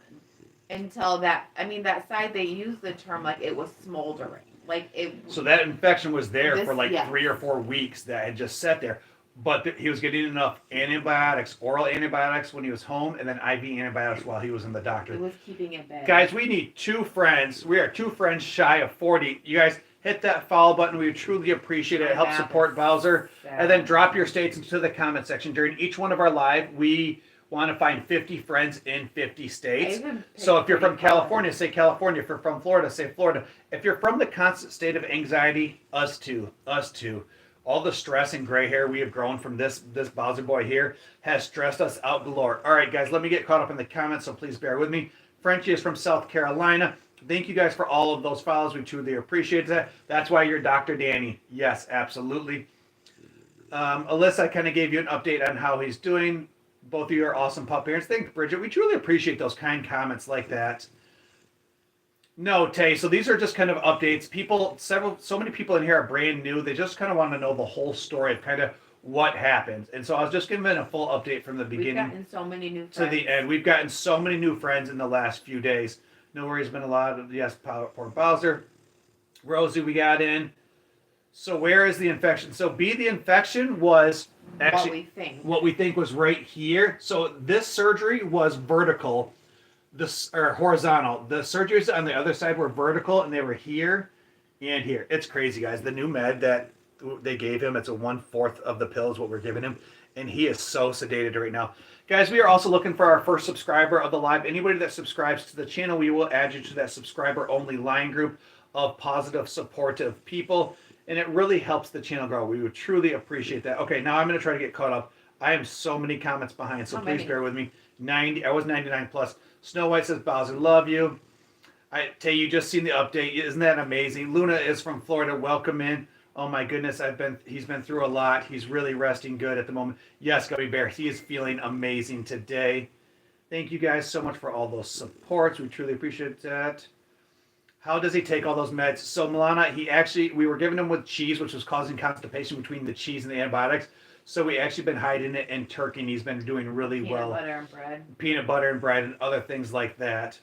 Speaker 2: Until that, I mean, that side, they used the term like it was smoldering. Like it.
Speaker 1: So that infection was there for like 3 or 4 weeks that had just sat there. But he was getting enough antibiotics, oral antibiotics when he was home, and then IV antibiotics while he was in the doctor.
Speaker 2: He was keeping it bad.
Speaker 1: Guys, we need 2 friends. We are 2 friends shy of 40. You guys hit that follow button. We truly appreciate it. It helps support Bowser. And then drop your states into the comment section. During each one of our live, we want to find 50 friends in 50 states. So if you're from California, say California. If you're from Florida, say Florida. If you're from the constant state of anxiety, us too. Us too. All the stress and gray hair we have grown from this Bowser boy here has stressed us out galore. All right, guys, let me get caught up in the comments, so please bear with me. Frenchie is from South Carolina. Thank you guys for all of those follows. We truly appreciate that. That's why you're Dr. Danny. Yes, absolutely. Alyssa, I kind of gave you an update on how he's doing. Both of you are awesome pup parents. Thanks, Bridget. We truly appreciate those kind comments like that. No, Tay. So these are just kind of updates. So many people in here are brand new. They just kind of want to know the whole story of kind of what happened. And so I was just giving a full update from the beginning.
Speaker 2: We've gotten so many new friends.
Speaker 1: To the end. We've gotten so many new friends in the last few days. No worries, been a lot of, yes, poor Bowser. Rosie, we got in. So where is the infection? So the infection was actually what we think was right here. So this surgery was vertical. Or horizontal. The surgeries on the other side were vertical, and they were here and here. It's crazy, guys. The new med that they gave him, it's a 1/4 of the pills what we're giving him, and he is so sedated right now. Guys, we are also looking for our first subscriber of the live. Anybody that subscribes to the channel, we will add you to that subscriber-only line group of positive, supportive people, and it really helps the channel grow. We would truly appreciate that. Okay, now I'm going to try to get caught up I am so many comments behind, so
Speaker 2: How
Speaker 1: please
Speaker 2: many?
Speaker 1: bear with me. 90. I was 99 plus. Snow White says Bowser, love you. Tay, you just seen the update. Isn't that amazing? Luna is from Florida. Welcome in. Oh my goodness, he's been through a lot. He's really resting good at the moment. Yes, Gummy Bear, he is feeling amazing today. Thank you guys so much for all those supports. We truly appreciate that. How does he take all those meds? So Milana, we were giving him with cheese, which was causing constipation between the cheese and the antibiotics. So we actually been hiding it in turkey, and he's been doing really well.
Speaker 2: Peanut butter and bread.
Speaker 1: Peanut butter and bread and other things like that.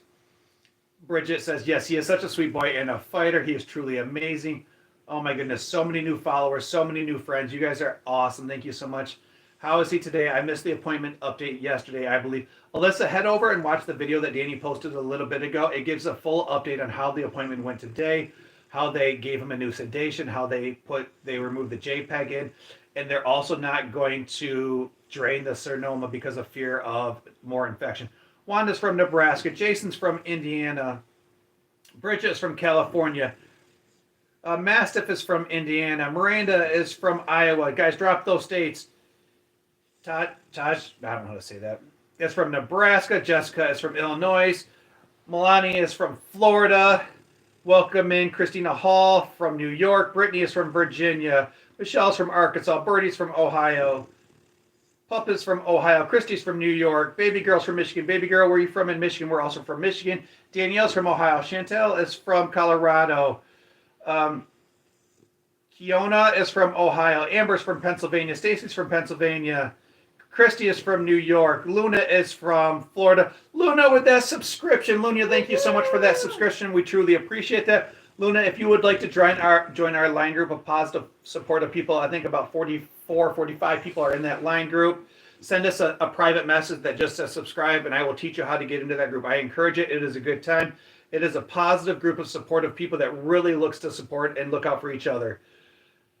Speaker 1: Bridget says, yes, he is such a sweet boy and a fighter. He is truly amazing. Oh my goodness, so many new followers, so many new friends. You guys are awesome. Thank you so much. How is he today? I missed the appointment update yesterday, I believe. Alyssa, head over and watch the video that Danny posted a little bit ago. It gives a full update on how the appointment went today, how they gave him a new sedation, how they removed the JPEG in, and they're also not going to drain the Cernoma because of fear of more infection. Wanda's from Nebraska. Jason's from Indiana. Bridget's from California. Mastiff is from Indiana. Miranda is from Iowa. Guys, drop those states. Taj, I don't know how to say that. It's from Nebraska. Jessica is from Illinois. Milani is from Florida. Welcome in. Christina Hall from New York. Brittany is from Virginia. Michelle's from Arkansas. Birdie's from Ohio. Pup is from Ohio. Christy's from New York. Baby Girl's from Michigan. Baby Girl, where are you from in Michigan? We're also from Michigan. Danielle's from Ohio. Chantel is from Colorado. Kiona is from Ohio. Amber's from Pennsylvania. Stacy's from Pennsylvania. Christy is from New York. Luna is from Florida. Luna with that subscription. Luna, thank you so much for that subscription. We truly appreciate that. Luna, if you would like to join our line group of positive, supportive people, I think about 44, 45 people are in that line group. Send us a private message that just says subscribe, and I will teach you how to get into that group. I encourage it. It is a good time. It is a positive group of supportive people that really looks to support and look out for each other.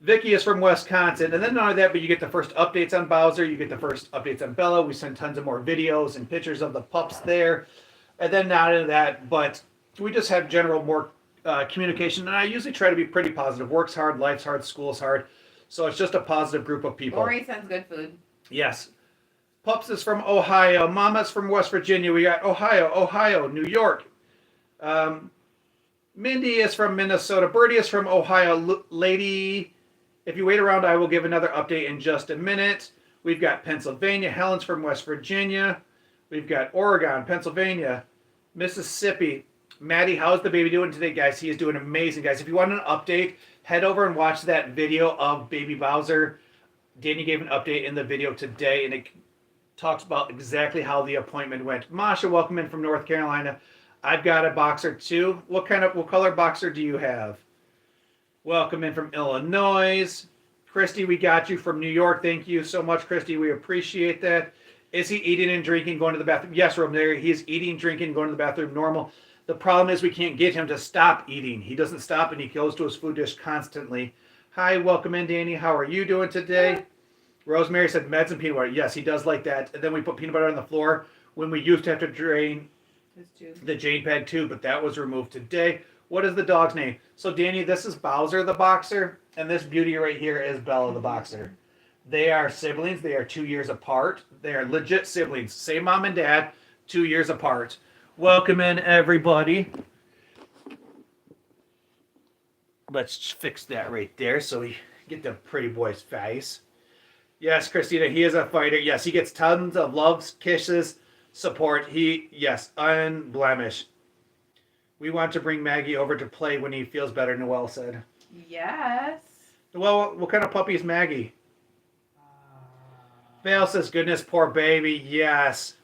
Speaker 1: Vicky is from Wisconsin, and then not only that, but you get the first updates on Bowser, you get the first updates on Bella. We send tons of more videos and pictures of the pups there, and then not only that, but we just have general more communication. And I usually try to be pretty positive. Work's hard, life's hard, school's hard, so it's just a positive group of people.
Speaker 2: Lori sends good food.
Speaker 1: Yes. Pups is from Ohio. Mama's from West Virginia. We got Ohio, New York. Mindy is from Minnesota. Birdie is from Ohio. Lady, if you wait around, I will give another update in just a minute. We've got Pennsylvania. Helen's from West Virginia. We've got Oregon, Pennsylvania, Mississippi. Maddie, how's the baby doing today, guys? He is doing amazing, guys. If you want an update, head over and watch that video of baby Bowser. Danny gave an update in the video today, and it talks about exactly how the appointment went. Masha, welcome in from North Carolina. I've got a boxer too. What color boxer do you have? Welcome in from Illinois. Christy, we got you from New York. Thank you so much, Christy. We appreciate that. Is he eating and drinking, going to the bathroom? Yes, Romnary. He is eating, drinking, going to the bathroom normal. The problem is we can't get him to stop eating. He doesn't stop, and he goes to his food dish constantly. Hi, welcome in, Danny. How are you doing today? Rosemary said meds and peanut butter. Yes, he does like that. And then we put peanut butter on the floor when we used to have to drain the JPEG too, but that was removed today. What is the dog's name? So, Danny, this is Bowser the boxer, and this beauty right here is Bella the boxer. They are siblings. They are 2 years apart. They are legit siblings. Same mom and dad, 2 years apart. Welcome in, everybody. Let's fix that right there so we get the pretty boy's face. Yes, Christina, he is a fighter. Yes, he gets tons of loves, kisses, support. Yes, unblemished. We want to bring Maggie over to play when he feels better, Noelle said.
Speaker 2: Yes.
Speaker 1: Noelle, what kind of puppy is Maggie? Vale says, goodness, poor baby. Yes.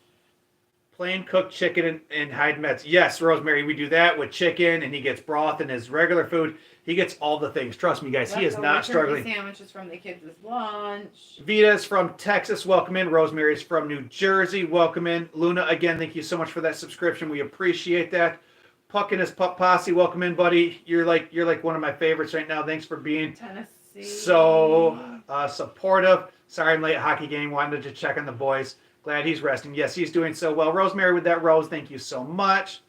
Speaker 1: Plain cooked chicken and hide meds. Yes, Rosemary, we do that with chicken, and he gets broth in his regular food. He gets all the things. Trust me, guys, he is not struggling.
Speaker 2: Sandwiches from the kids' lunch.
Speaker 1: Vita's from Texas. Welcome in. Rosemary's from New Jersey. Welcome in. Luna, again, thank you so much for that subscription. We appreciate that. Puck and his Pup Posse, welcome in, buddy. You're like one of my favorites right now. Thanks for being
Speaker 2: Tennessee.
Speaker 1: So supportive. Sorry I'm late at hockey game. Wanted to check on the boys. Glad he's resting. Yes, he's doing so well. Rosemary with that rose. Thank you so much.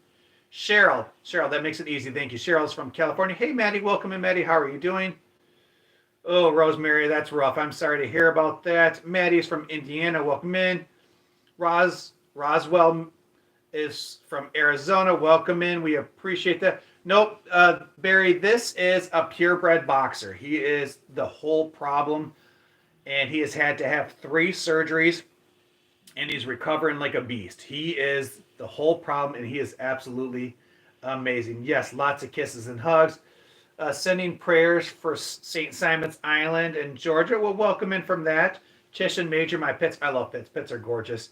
Speaker 1: Cheryl, that makes it easy. Thank you. Cheryl's from California. Hey, Maddie. Welcome in, Maddie. How are you doing? Oh, Rosemary, that's rough. I'm sorry to hear about that. Maddie's from Indiana. Welcome in. Roswell is from Arizona. Welcome in. We appreciate that. Nope, Barry, this is a purebred boxer. He is the whole problem, and he has had to have 3 surgeries, and he's recovering like a beast. He is the whole problem, and he is absolutely amazing. Yes, lots of kisses and hugs. Sending prayers for St. Simon's Island and Georgia. Well, welcome in from that. Chish and Major, my pits. I love pits. Pits are gorgeous.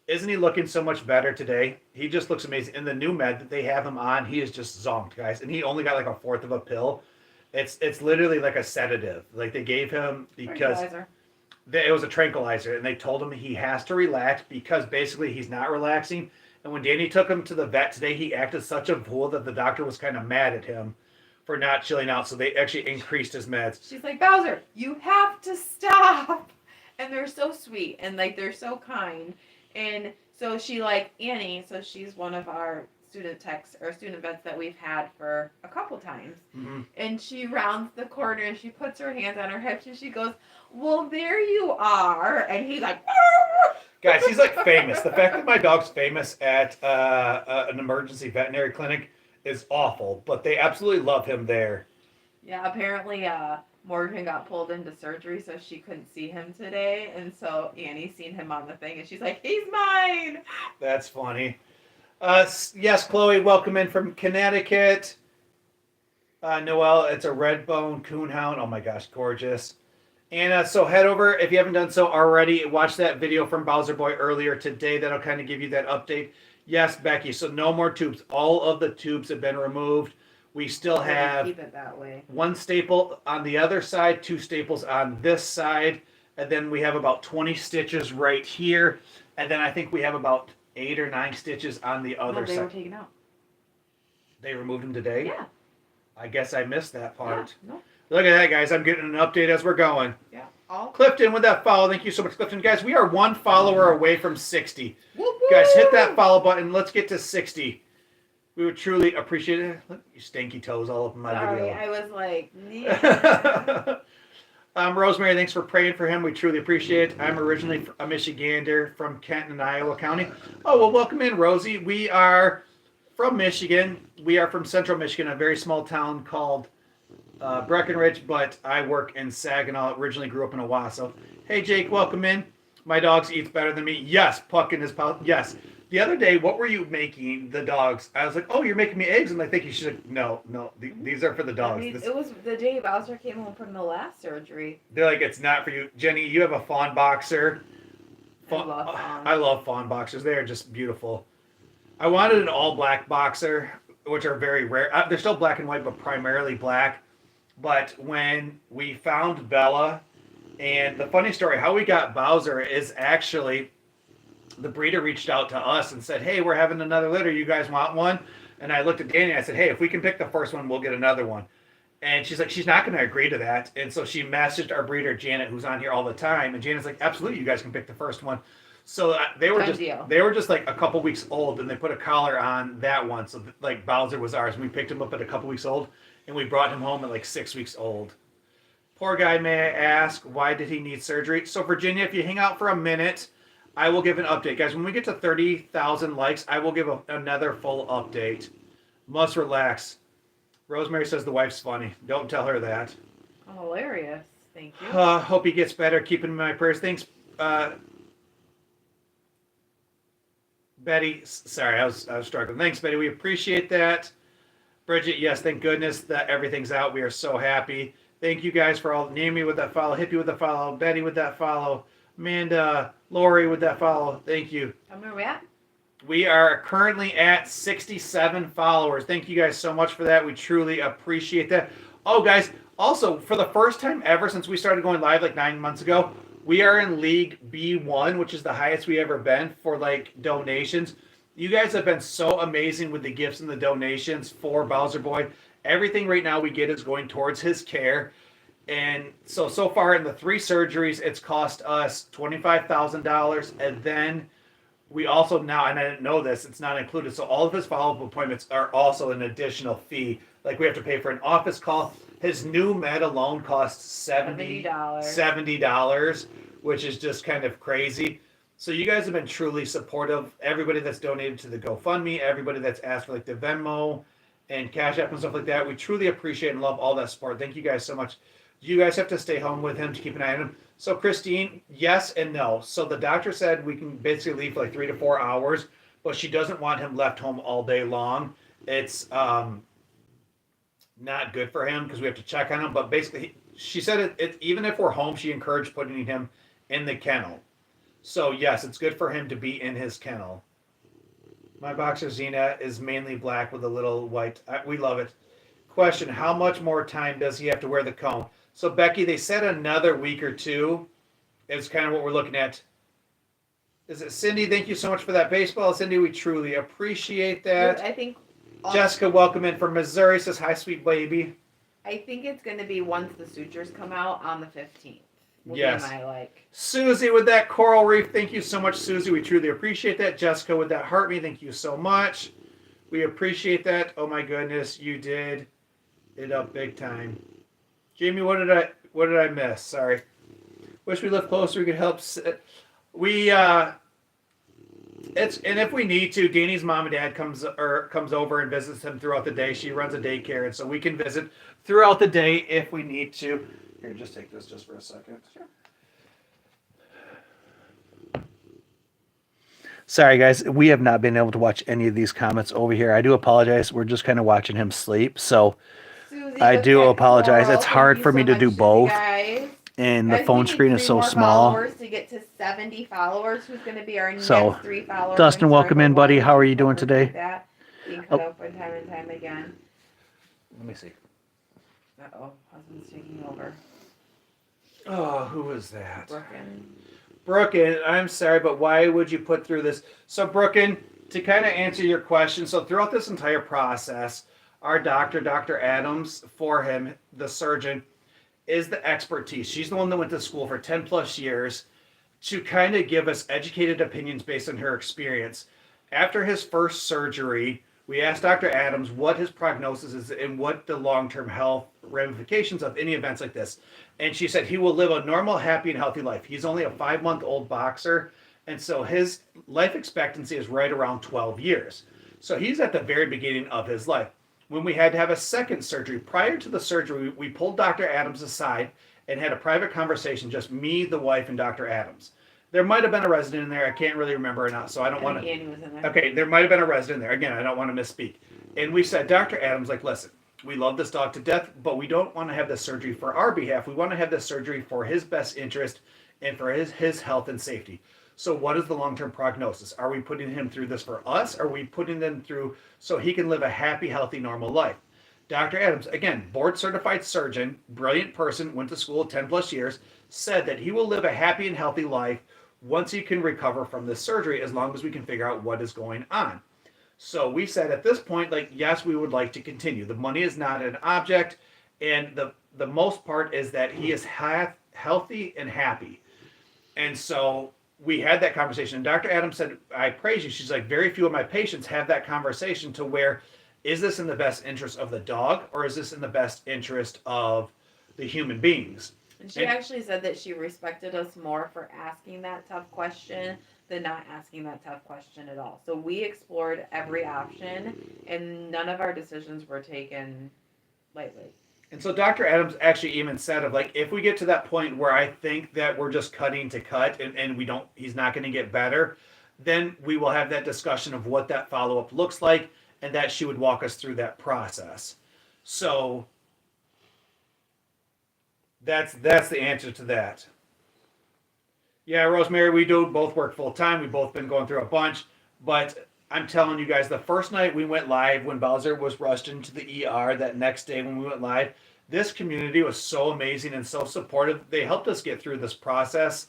Speaker 1: Isn't he looking so much better today? He just looks amazing. In the new med that they have him on, he is just zonked, guys. And he only got like a fourth of a pill. It's literally like a sedative. Like they gave him because it was a tranquilizer, and they told him he has to relax because basically he's not relaxing. And when Danny took him to the vet today, he acted such a fool that the doctor was kind of mad at him for not chilling out. So they actually increased his meds.
Speaker 2: She's like, Bowser, you have to stop. And they're so sweet and like they're so kind. And so she like Annie, so she's one of our student techs or student vets that we've had for a couple times.
Speaker 1: Mm-hmm.
Speaker 2: And she rounds the corner and she puts her hands on her hips and she goes, well, there you are. And he's like, arr!
Speaker 1: Guys, he's like famous. The fact that my dog's famous at an emergency veterinary clinic is awful, but they absolutely love him there.
Speaker 2: Yeah, apparently Morgan got pulled into surgery, so she couldn't see him today. And so Annie seen him on the thing, and she's like, he's mine.
Speaker 1: That's funny. Yes, Chloe, welcome in from Connecticut. Noelle, it's a red bone coonhound. Oh my gosh, gorgeous. And so head over, if you haven't done so already, watch that video from Bowser Boy earlier today. That'll kind of give you that update. Yes, Becky, so no more tubes. All of the tubes have been removed. We still have
Speaker 2: keep it that way.
Speaker 1: 1 staple on the other side, 2 staples on this side, and then we have about 20 stitches right here. And then I think we have about 8 or 9 stitches on the other
Speaker 2: they
Speaker 1: side.
Speaker 2: were taken out.
Speaker 1: They removed them today?
Speaker 2: Yeah.
Speaker 1: I guess I missed that part.
Speaker 2: Yeah, no.
Speaker 1: Look at that, guys. I'm getting an update as we're going.
Speaker 2: Yeah. All
Speaker 1: Clifton with that follow. Thank you so much, Clifton. Guys, we are 1 follower away from 60.
Speaker 2: woo-hoo!
Speaker 1: Guys, hit that follow button. Let's get to 60. We would truly appreciate it. Look, you stinky toes all up in my
Speaker 2: Sorry,
Speaker 1: video.
Speaker 2: I was like, yeah.
Speaker 1: Rosemary, thanks for praying for him. We truly appreciate it. I'm originally a Michigander from Kenton and Iowa County. Oh, well, welcome in, Rosie. We are from Michigan. We are from Central Michigan, a very small town called Breckenridge, but I work in Saginaw. Originally grew up in Owasso. Hey, Jake, welcome in. My dogs eats better than me. Yes, Puck in his pouch. Yes. The other day, what were you making the dogs? I was like, oh, you're making me eggs. And I think you should. No, these are for the dogs.
Speaker 2: I mean, it was the day Bowser came home from the last surgery.
Speaker 1: They're like, it's not for you. Jenny, you have a fawn boxer. I love fawn boxers. They are just beautiful. I wanted an all black boxer, which are very rare. They're still black and white, but primarily black. But when we found Bella, and the funny story, how we got Bowser is actually the breeder reached out to us and said, hey, we're having another litter. You guys want one? And I looked at Danny and I said, hey, if we can pick the first one, we'll get another one. And she's like, she's not going to agree to that. And so she messaged our breeder, Janet, who's on here all the time. And Janet's like, absolutely, you guys can pick the first one. So they were just like a couple weeks old, and they put a collar on that one. So like Bowser was ours. And we picked him up at a couple weeks old, and we brought him home at like 6 weeks old. Poor guy, may I ask, why did he need surgery? So Virginia, if you hang out for a minute, I will give an update. Guys, when we get to 30,000 likes, I will give another full update. Must relax. Rosemary says the wife's funny. Don't tell her that.
Speaker 2: Hilarious. Thank you.
Speaker 1: Hope he gets better. Keep him in my prayers. Thanks, Betty. Sorry, I was struggling. Thanks, Betty. We appreciate that. Bridget, yes, thank goodness that everything's out. We are so happy. Thank you guys for all. Naomi with that follow. Hippie with the follow. Betty with that follow. Amanda, Lori with that follow. Thank you.
Speaker 2: Where are we at?
Speaker 1: We are currently at 67 followers. Thank you guys so much for that. We truly appreciate that. Oh, guys, also, for the first time ever since we started going live like 9 months ago, we are in League B1, which is the highest we ever been for like donations. You guys have been so amazing with the gifts and the donations for Bowser Boy. Everything right now we get is going towards his care. And so far in the 3 surgeries, it's cost us $25,000. And then we also now, and I didn't know this, it's not included. So all of his follow-up appointments are also an additional fee. Like we have to pay for an office call. His new med alone costs $70, which is just kind of crazy. So you guys have been truly supportive. Everybody that's donated to the GoFundMe, everybody that's asked for like the Venmo and Cash App and stuff like that, we truly appreciate and love all that support. Thank you guys so much. You guys have to stay home with him to keep an eye on him. So Christine, yes and no. So the doctor said we can basically leave for like 3 to 4 hours, but she doesn't want him left home all day long. It's not good for him because we have to check on him. But basically, she said even if we're home, she encouraged putting him in the kennel. So yes, it's good for him to be in his kennel. My boxer Xena is mainly black with a little white. We love it. Question: how much more time does he have to wear the cone? So Becky, they said another week or two is kind of what we're looking at. Is it Cindy? Thank you so much for that baseball, Cindy. We truly appreciate that.
Speaker 2: I think
Speaker 1: Jessica, welcome in from Missouri. Says hi, sweet baby.
Speaker 2: I think it's going to be once the sutures come out on the 15th.
Speaker 1: Yes.
Speaker 2: Be my, like...
Speaker 1: Susie with that coral reef. Thank you so much, Susie. We truly appreciate that. Jessica with that heart me. Thank you so much. We appreciate that. Oh my goodness, you did it up big time. Jamie, what did I miss? Sorry. Wish we lived closer. We could help. And if we need to, Danny's mom and dad comes over and visits him throughout the day. She runs a daycare, and so we can visit throughout the day if we need to. Here, just take this just for a second. Sure. Sorry, guys. We have not been able to watch any of these comments over here. I do apologize. We're just kind of watching him sleep, so
Speaker 2: Susie,
Speaker 1: I do apologize.
Speaker 2: Coral,
Speaker 1: it's hard for me to do both, and the phone screen is so small.
Speaker 2: To get to 70 followers, who's going to be our next 3 followers?
Speaker 1: Dustin, welcome in, buddy. How are you doing today?
Speaker 2: Being cut up from time and time again.
Speaker 1: Let me see.
Speaker 2: Uh-oh, husband's taking over.
Speaker 1: Oh, who is that?
Speaker 2: Brooken.
Speaker 1: Brooken, I'm sorry, but why would you put through this? So, Brooken, to kind of answer your question, so throughout this entire process, our doctor, Dr. Adams, for him, the surgeon, is the expertise. She's the one that went to school for 10 plus years to kind of give us educated opinions based on her experience. After his first surgery, we asked Dr. Adams what his prognosis is and what the long-term health ramifications of any events like this. And she said he will live a normal, happy, and healthy life. He's only a 5-month-old boxer, and so his life expectancy is right around 12 years. So he's at the very beginning of his life. When we had to have a second surgery, prior to the surgery, we pulled Dr. Adams aside and had a private conversation, just me, the wife, and Dr. Adams. There might have been a resident in there. I can't really remember or not, so I don't want to.
Speaker 2: Annie was in there.
Speaker 1: Okay, there might have been a resident there. Again, I don't want to misspeak. And we said, Dr. Adams, like, listen, we love this dog to death, but we don't want to have this surgery for our behalf. We want to have this surgery for his best interest and for his health and safety. So what is the long-term prognosis? Are we putting him through this for us? Are we putting them through so he can live a happy, healthy, normal life? Dr. Adams, again, board-certified surgeon, brilliant person, went to school 10 plus years, said that he will live a happy and healthy life once he can recover from this surgery, as long as we can figure out what is going on. So we said at this point, like, yes, we would like to continue. The money is not an object, and the most part is that he is healthy and happy. And so we had that conversation. And Dr. Adams said, I praise you. She's like, very few of my patients have that conversation to where, is this in the best interest of the dog, or is this in the best interest of the human beings?
Speaker 2: And she actually said that she respected us more for asking that tough question than not asking that tough question at all. So we explored every option, and none of our decisions were taken lightly.
Speaker 1: And so Dr. Adams actually even said of like, if we get to that point where I think that we're just cutting to cut and he's not going to get better, then we will have that discussion of what that follow-up looks like, and that she would walk us through that process. So that's the answer to that. Yeah, Rosemary, we do both work full time. We've both been going through a bunch, but I'm telling you guys, the first night we went live when Bowser was rushed into the ER, that next day when we went live, this community was so amazing and so supportive. They helped us get through this process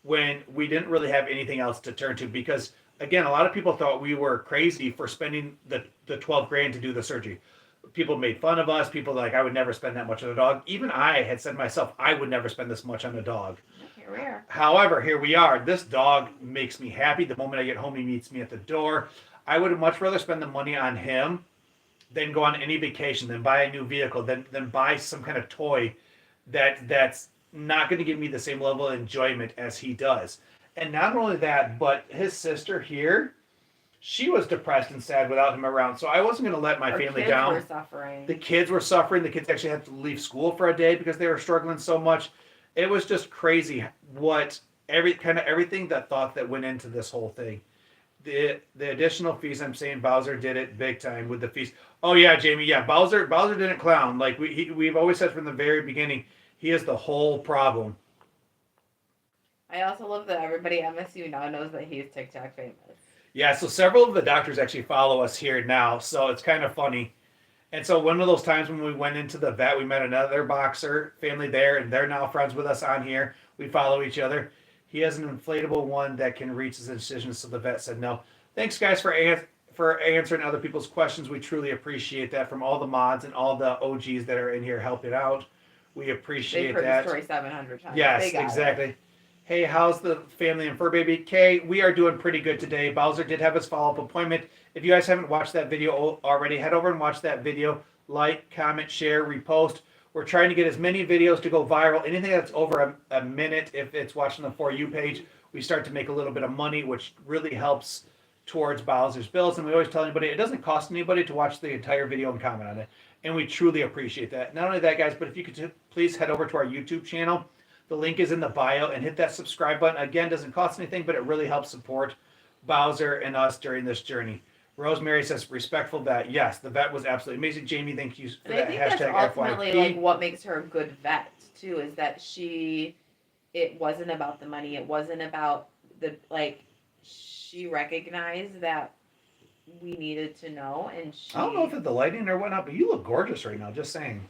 Speaker 1: when we didn't really have anything else to turn to, because again, a lot of people thought we were crazy for spending the $12,000 to do the surgery. People made fun of us. People like, I would never spend that much on a dog. Even I had said myself, I would never spend this much on a dog.
Speaker 2: Here we are.
Speaker 1: However, here we are. This dog makes me happy. The moment I get home, he meets me at the door. I would much rather spend the money on him then go on any vacation, then buy a new vehicle, then buy some kind of toy that's not going to give me the same level of enjoyment as he does. And not only that, but his sister here, she was depressed and sad without him around. So I wasn't going to let my
Speaker 2: Our
Speaker 1: family
Speaker 2: kids
Speaker 1: down.
Speaker 2: were suffering.
Speaker 1: The kids were suffering. The kids actually had to leave school for a day because they were struggling so much. It was just crazy what everything that thought that went into this whole thing. The additional fees, I'm saying Bowser did it big time with the fees. Oh yeah, Jamie, yeah, Bowser didn't clown. Like we've always said from the very beginning, he is the whole problem.
Speaker 2: I also love that everybody at MSU now knows that he's TikTok famous.
Speaker 1: Yeah, so several of the doctors actually follow us here now, so it's kind of funny. And so one of those times when we went into the vet, we met another boxer family there, and they're now friends with us on here. We follow each other. He has an inflatable one that can reach his incisions, so the vet said no. Thanks, guys, for answering other people's questions. We truly appreciate that from all the mods and all the OGs that are in here helping out. We appreciate
Speaker 2: They've heard
Speaker 1: that.
Speaker 2: the story 700 times.
Speaker 1: Yes,
Speaker 2: They got
Speaker 1: exactly.
Speaker 2: it.
Speaker 1: Hey, how's the family and fur baby? Kay, we are doing pretty good today. Bowser did have his follow-up appointment. If you guys haven't watched that video already, head over and watch that video. Like, comment, share, repost. We're trying to get as many videos to go viral. Anything that's over a minute, if it's watching the For You page, we start to make a little bit of money, which really helps towards Bowser's bills. And we always tell anybody, it doesn't cost anybody to watch the entire video and comment on it. And we truly appreciate that. Not only that, guys, but if you could please head over to our YouTube channel. The link is in the bio, and hit that subscribe button. Again, doesn't cost anything, but it really helps support Bowser and us during this journey. Rosemary says, respectful vet. Yes, the vet was absolutely amazing. Jamie, thank you for
Speaker 2: And I
Speaker 1: that
Speaker 2: think that's
Speaker 1: hashtag
Speaker 2: ultimately
Speaker 1: FYP.
Speaker 2: like what makes her a good vet too, is that it wasn't about the money. It wasn't about she recognized that we needed to know, and she.
Speaker 1: I don't know if it's the lighting or whatnot, but you look gorgeous right now. Just saying.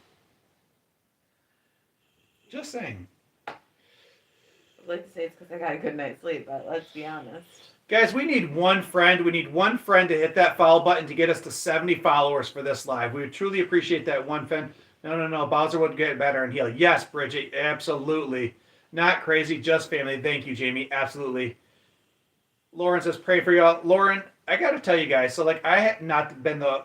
Speaker 1: Just saying.
Speaker 2: I'd like to say it's because I got a good night's sleep, but let's be honest.
Speaker 1: Guys, we need one friend. We need one friend to hit that follow button to get us to 70 followers for this live. We would truly appreciate that one friend. No. Bowser would get better and heal. Yes, Bridget, absolutely. Not crazy, just family. Thank you, Jamie. Absolutely. Lauren says, pray for y'all. Lauren, I got to tell you guys, so I had not been I'm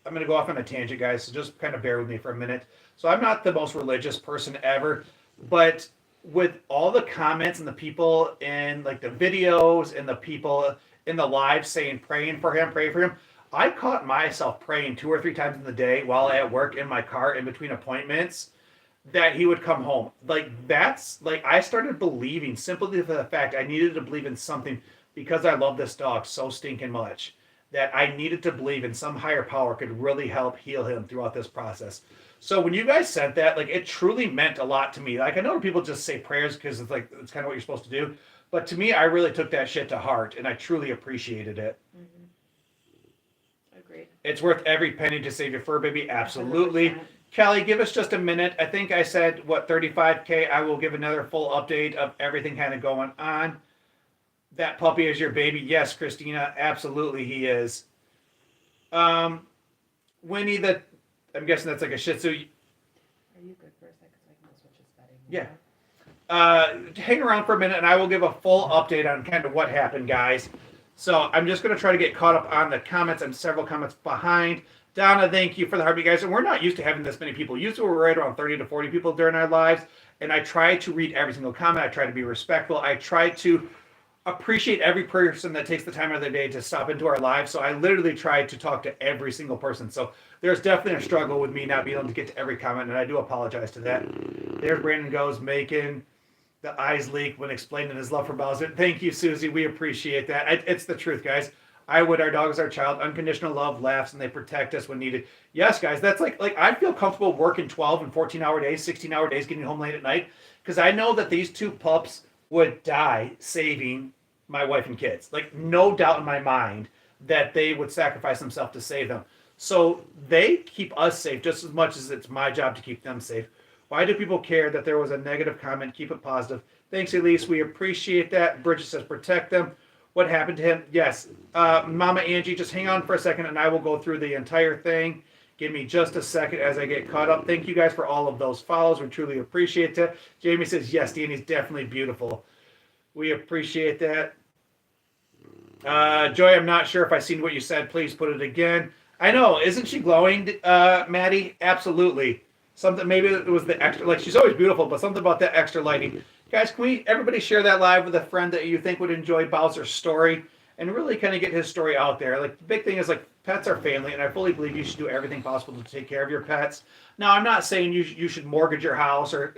Speaker 1: going to go off on a tangent, guys, so just kind of bear with me for a minute. So I'm not the most religious person ever, but with all the comments and the people in the videos and the people in the live saying pray for him, I caught myself praying 2 or 3 times in the day while at work in my car in between appointments that he would come home. I started believing simply for the fact I needed to believe in something because I love this dog so stinking much that I needed to believe in some higher power could really help heal him throughout this process. So when you guys sent that, it truly meant a lot to me. I know people just say prayers because it's it's kind of what you're supposed to do. But to me, I really took that shit to heart, and I truly appreciated it.
Speaker 2: Mm-hmm. Agreed.
Speaker 1: It's worth every penny to save your fur baby. Absolutely.
Speaker 2: 100%.
Speaker 1: Kelly, give us just a minute. I think I said, 35K? I will give another full update of everything kind of going on. That puppy is your baby. Yes, Christina, absolutely he is. Winnie, I'm guessing that's like a Shih Tzu.
Speaker 2: Are you good for a second so I can go switch his bedding?
Speaker 1: Yeah. Hang around for a minute, and I will give a full update on kind of what happened, guys. So I'm just going to try to get caught up on the comments. I'm several comments behind. Donna, thank you for the heartbeat, guys. And we're not used to having this many people. Usually we're right around 30 to 40 people during our lives. And I try to read every single comment. I try to be respectful. I try to appreciate every person that takes the time of their day to stop into our lives. So I literally try to talk to every single person. So there's definitely a struggle with me not being able to get to every comment, and I do apologize to that. There's Brandon goes making the eyes leak when explaining his love for Bowser. Thank you, Susie. We appreciate that. It's the truth, guys. Our dog is our child. Unconditional love, laughs, and they protect us when needed. Yes, guys, that's like I feel comfortable working 12 and 14-hour days, 16-hour days, getting home late at night, because I know that these 2 pups would die saving my wife and kids. No doubt in my mind that they would sacrifice themselves to save them. So they keep us safe just as much as it's my job to keep them safe. Why do people care that there was a negative comment? Keep it positive. Thanks, Elise. We appreciate that. Bridget says protect them. What happened to him? Yes. Mama Angie, just hang on for a second and I will go through the entire thing. Give me just a second as I get caught up. Thank you guys for all of those follows. We truly appreciate that. Jamie says, yes, Danny's definitely beautiful. We appreciate that. Joy, I'm not sure if I seen what you said. Please put it again. I know. Isn't she glowing, Maddie? Absolutely. Something, maybe it was the extra, like she's always beautiful, but something about that extra lighting. Guys, can we, everybody share that live with a friend that you think would enjoy Bowser's story and really kind of get his story out there? Like, the big thing is, like, pets are family, and I fully believe you should do everything possible to take care of your pets. Now, I'm not saying you should mortgage your house or,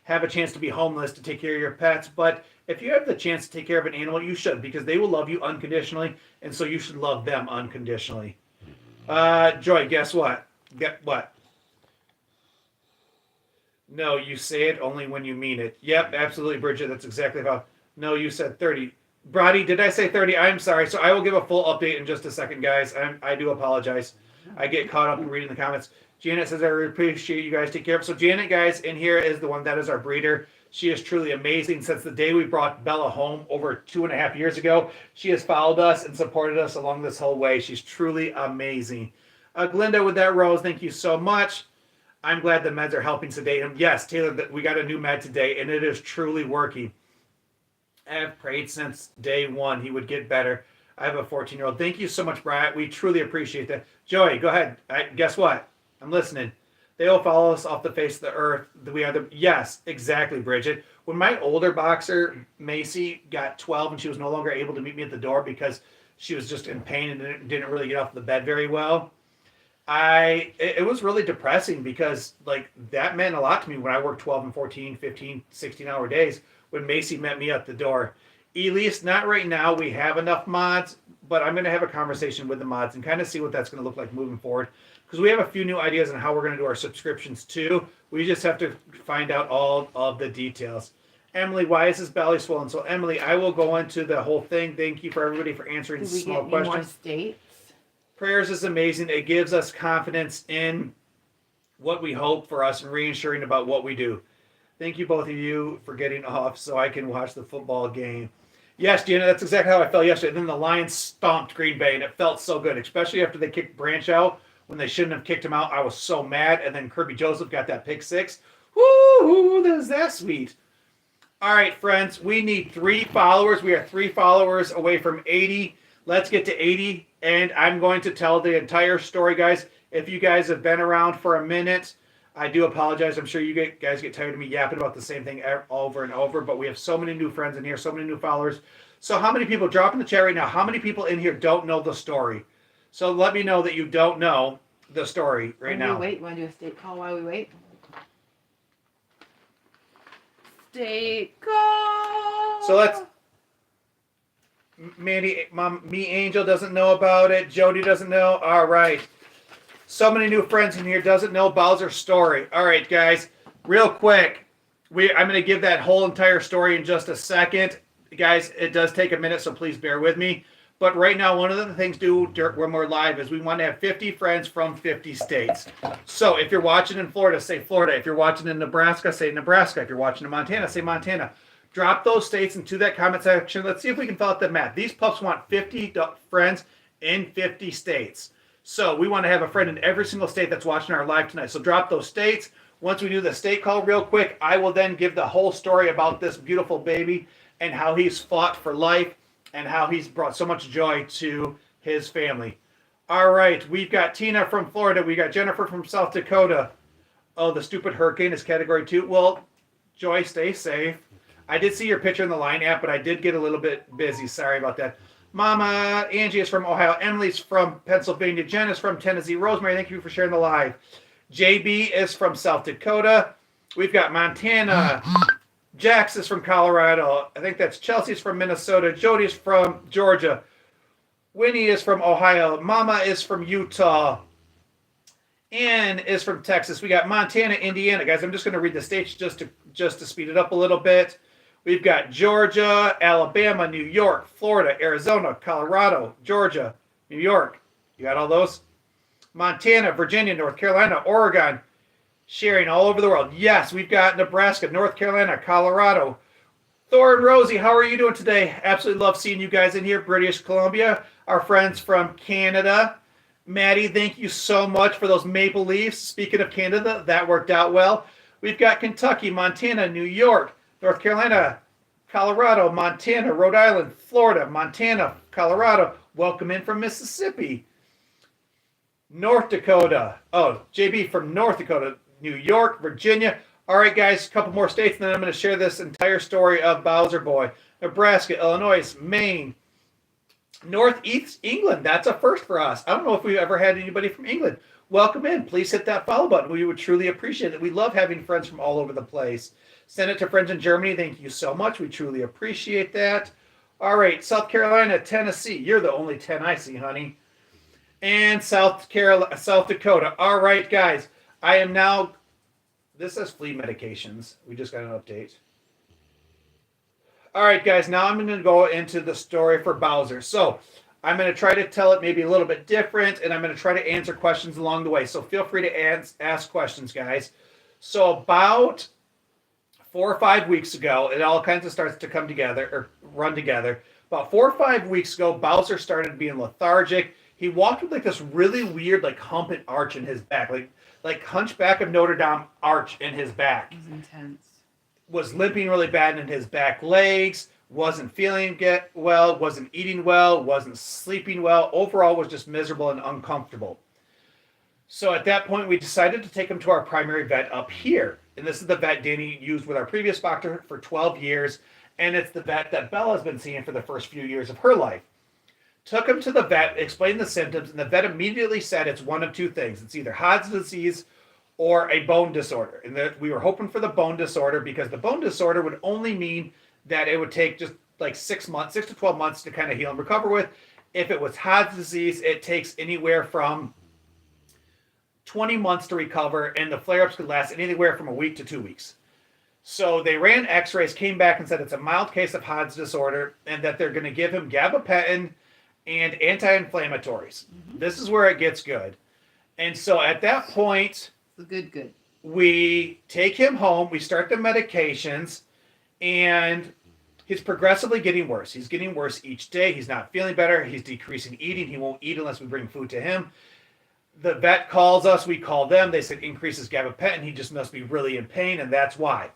Speaker 1: have a chance to be homeless to take care of your pets, but if you have the chance to take care of an animal, you should, because they will love you unconditionally, and so you should love them unconditionally. Joy, guess what? Get what? No, you say it only when you mean it. Yep, absolutely, Bridget. That's exactly how. No, you said 30. Brody, did I say 30? I'm sorry. So I will give a full update in just a second, guys. I do apologize. I get caught up in reading the comments. Janet says, I really appreciate you guys. Take care of it. So Janet, guys, in here is the one that is our breeder. She is truly amazing. Since the day we brought Bella home over 2.5 years ago, she has followed us and supported us along this whole way. She's truly amazing. Glinda with that rose, thank you so much. I'm glad the meds are helping sedate him. Yes, Taylor, we got a new med today, and it is truly working. I have prayed since day one he would get better. I have a 14-year-old. Thank you so much, Brian. We truly appreciate that. Joey, go ahead. Guess what? I'm listening. They will follow us off the face of the earth. We are the yes, exactly, Bridget. When my older boxer Macy got 12 and she was no longer able to meet me at the door because she was just in pain and didn't really get off the bed very well, it was really depressing because like that meant a lot to me when I worked 12 and 14, 15, 16-hour days when Macy met me at the door. Elise, not right now. We have enough mods, but I'm going to have a conversation with the mods and kind of see what that's going to look like moving forward. Because we have a few new ideas on how we're going to do our subscriptions too. We just have to find out all of the details. Emily, why is his belly swollen? So Emily, I will go into the whole thing. Thank you for everybody for answering small questions.
Speaker 2: More states?
Speaker 1: Prayers is amazing. It gives us confidence in what we hope for us and reassuring about what we do. Thank you, both of you, for getting off so I can watch the football game. Yes, Gina, that's exactly how I felt yesterday. And then the Lions stomped Green Bay, and it felt so good, especially after they kicked Branch out when they shouldn't have kicked him out. I was so mad. And then Kirby Joseph got that pick six. Woo, is that sweet. All right, friends, we need 3 followers. We are 3 followers away from 80. Let's get to 80, and I'm going to tell the entire story, guys. If you guys have been around for a minute, I do apologize. I'm sure you guys get tired of me yapping about the same thing over and over, but we have so many new friends in here, so many new followers. So how many people, drop in the chat right now, how many people in here don't know the story? So let me know that you don't know the story right now.
Speaker 2: Wait, you want to do a state call while we wait? State call!
Speaker 1: So let's... Mandy, me Angel doesn't know about it. Jody doesn't know. All right. So many new friends in here doesn't know Bowser's story. All right, guys, real quick. I'm going to give that whole entire story in just a second. Guys, it does take a minute, so please bear with me. But right now, one of the things do when we're live is we want to have 50 friends from 50 states. So if you're watching in Florida, say Florida. If you're watching in Nebraska, say Nebraska. If you're watching in Montana, say Montana. Drop those states into that comment section. Let's see if we can fill out the math. These pups want 50 friends in 50 states. So we want to have a friend in every single state that's watching our live tonight. So drop those states. Once we do the state call real quick, I will then give the whole story about this beautiful baby and how he's fought for life and how he's brought so much joy to his family. All right, we've got Tina from Florida. We got Jennifer from South Dakota. Oh, the stupid hurricane is category 2. Well, Joy, stay safe. I did see your picture in the Line app, but I did get a little bit busy. Sorry about that. Mama, Angie is from Ohio. Emily's from Pennsylvania. Jen is from Tennessee. Rosemary, thank you for sharing the live. JB is from South Dakota. We've got Montana. Jax is from Colorado. I think that's Chelsea's from Minnesota. Jody's from Georgia. Winnie is from Ohio. Mama is from Utah. Ann is from Texas. We got Montana, Indiana. Guys, I'm just going to read the states just to speed it up a little bit. We've got Georgia, Alabama, New York, Florida, Arizona, Colorado, Georgia, New York. You got all those? Montana, Virginia, North Carolina, Oregon, sharing all over the world. Yes, we've got Nebraska, North Carolina, Colorado. Thor and Rosie, how are you doing today? Absolutely love seeing you guys in here. British Columbia, our friends from Canada. Maddie, thank you so much for those Maple Leafs. Speaking of Canada, that worked out well. We've got Kentucky, Montana, New York, North Carolina, Colorado, Montana, Rhode Island, Florida, Montana, Colorado. Welcome in from Mississippi. North Dakota. Oh, JB from North Dakota, New York, Virginia. All right, guys, a couple more states, and then I'm going to share this entire story of Bowser Boy. Nebraska, Illinois, Maine, Northeast England. That's a first for us. I don't know if we've ever had anybody from England. Welcome in. Please hit that follow button. We would truly appreciate it. We love having friends from all over the place. Send it to friends in Germany. Thank you so much. We truly appreciate that. All right, South Carolina, Tennessee. You're the only 10 I see, honey. And South Dakota. All right, guys. I am now. This says flea medications. We just got an update. All right, guys. Now I'm going to go into the story for Bowser. So I'm going to try to tell it maybe a little bit different, and I'm going to try to answer questions along the way. So feel free to ask questions, guys. So about 4 or 5 weeks ago, it all kinds of starts to come together or run together. About 4 or 5 weeks ago, Bowser started being lethargic. He walked with like this really weird like hump and arch in his back, like Hunchback of Notre Dame arch in his back.
Speaker 2: It was intense.
Speaker 1: Was limping really bad in his back legs. Wasn't feeling well. Wasn't eating well. Wasn't sleeping well. Overall, was just miserable and uncomfortable. So at that point, we decided to take him to our primary vet up here, and this is the vet Danny used with our previous doctor for 12 years, and it's the vet that Bella's been seeing for the first few years of her life. Took him to the vet, explained the symptoms, and the vet immediately said it's one of two things. It's either Hodgkin's disease or a bone disorder. And we were hoping for the bone disorder because the bone disorder would only mean that it would take just like 6 to 12 months to kind of heal and recover with. If it was Hodgkin's disease, it takes anywhere from 20 months to recover, and the flare-ups could last anywhere from a week to 2 weeks. So they ran x-rays, came back and said it's a mild case of Hodgkin's disorder and that they're going to give him gabapentin and anti-inflammatories. Mm-hmm. This is where it gets good. And so at that point,
Speaker 2: the good.
Speaker 1: We take him home, we start the medications, and he's progressively getting worse. He's getting worse each day. He's not feeling better. He's decreasing eating. He won't eat unless we bring food to him. The vet calls us. We call them. They said increases gabapentin. He just must be really in pain, and that's why.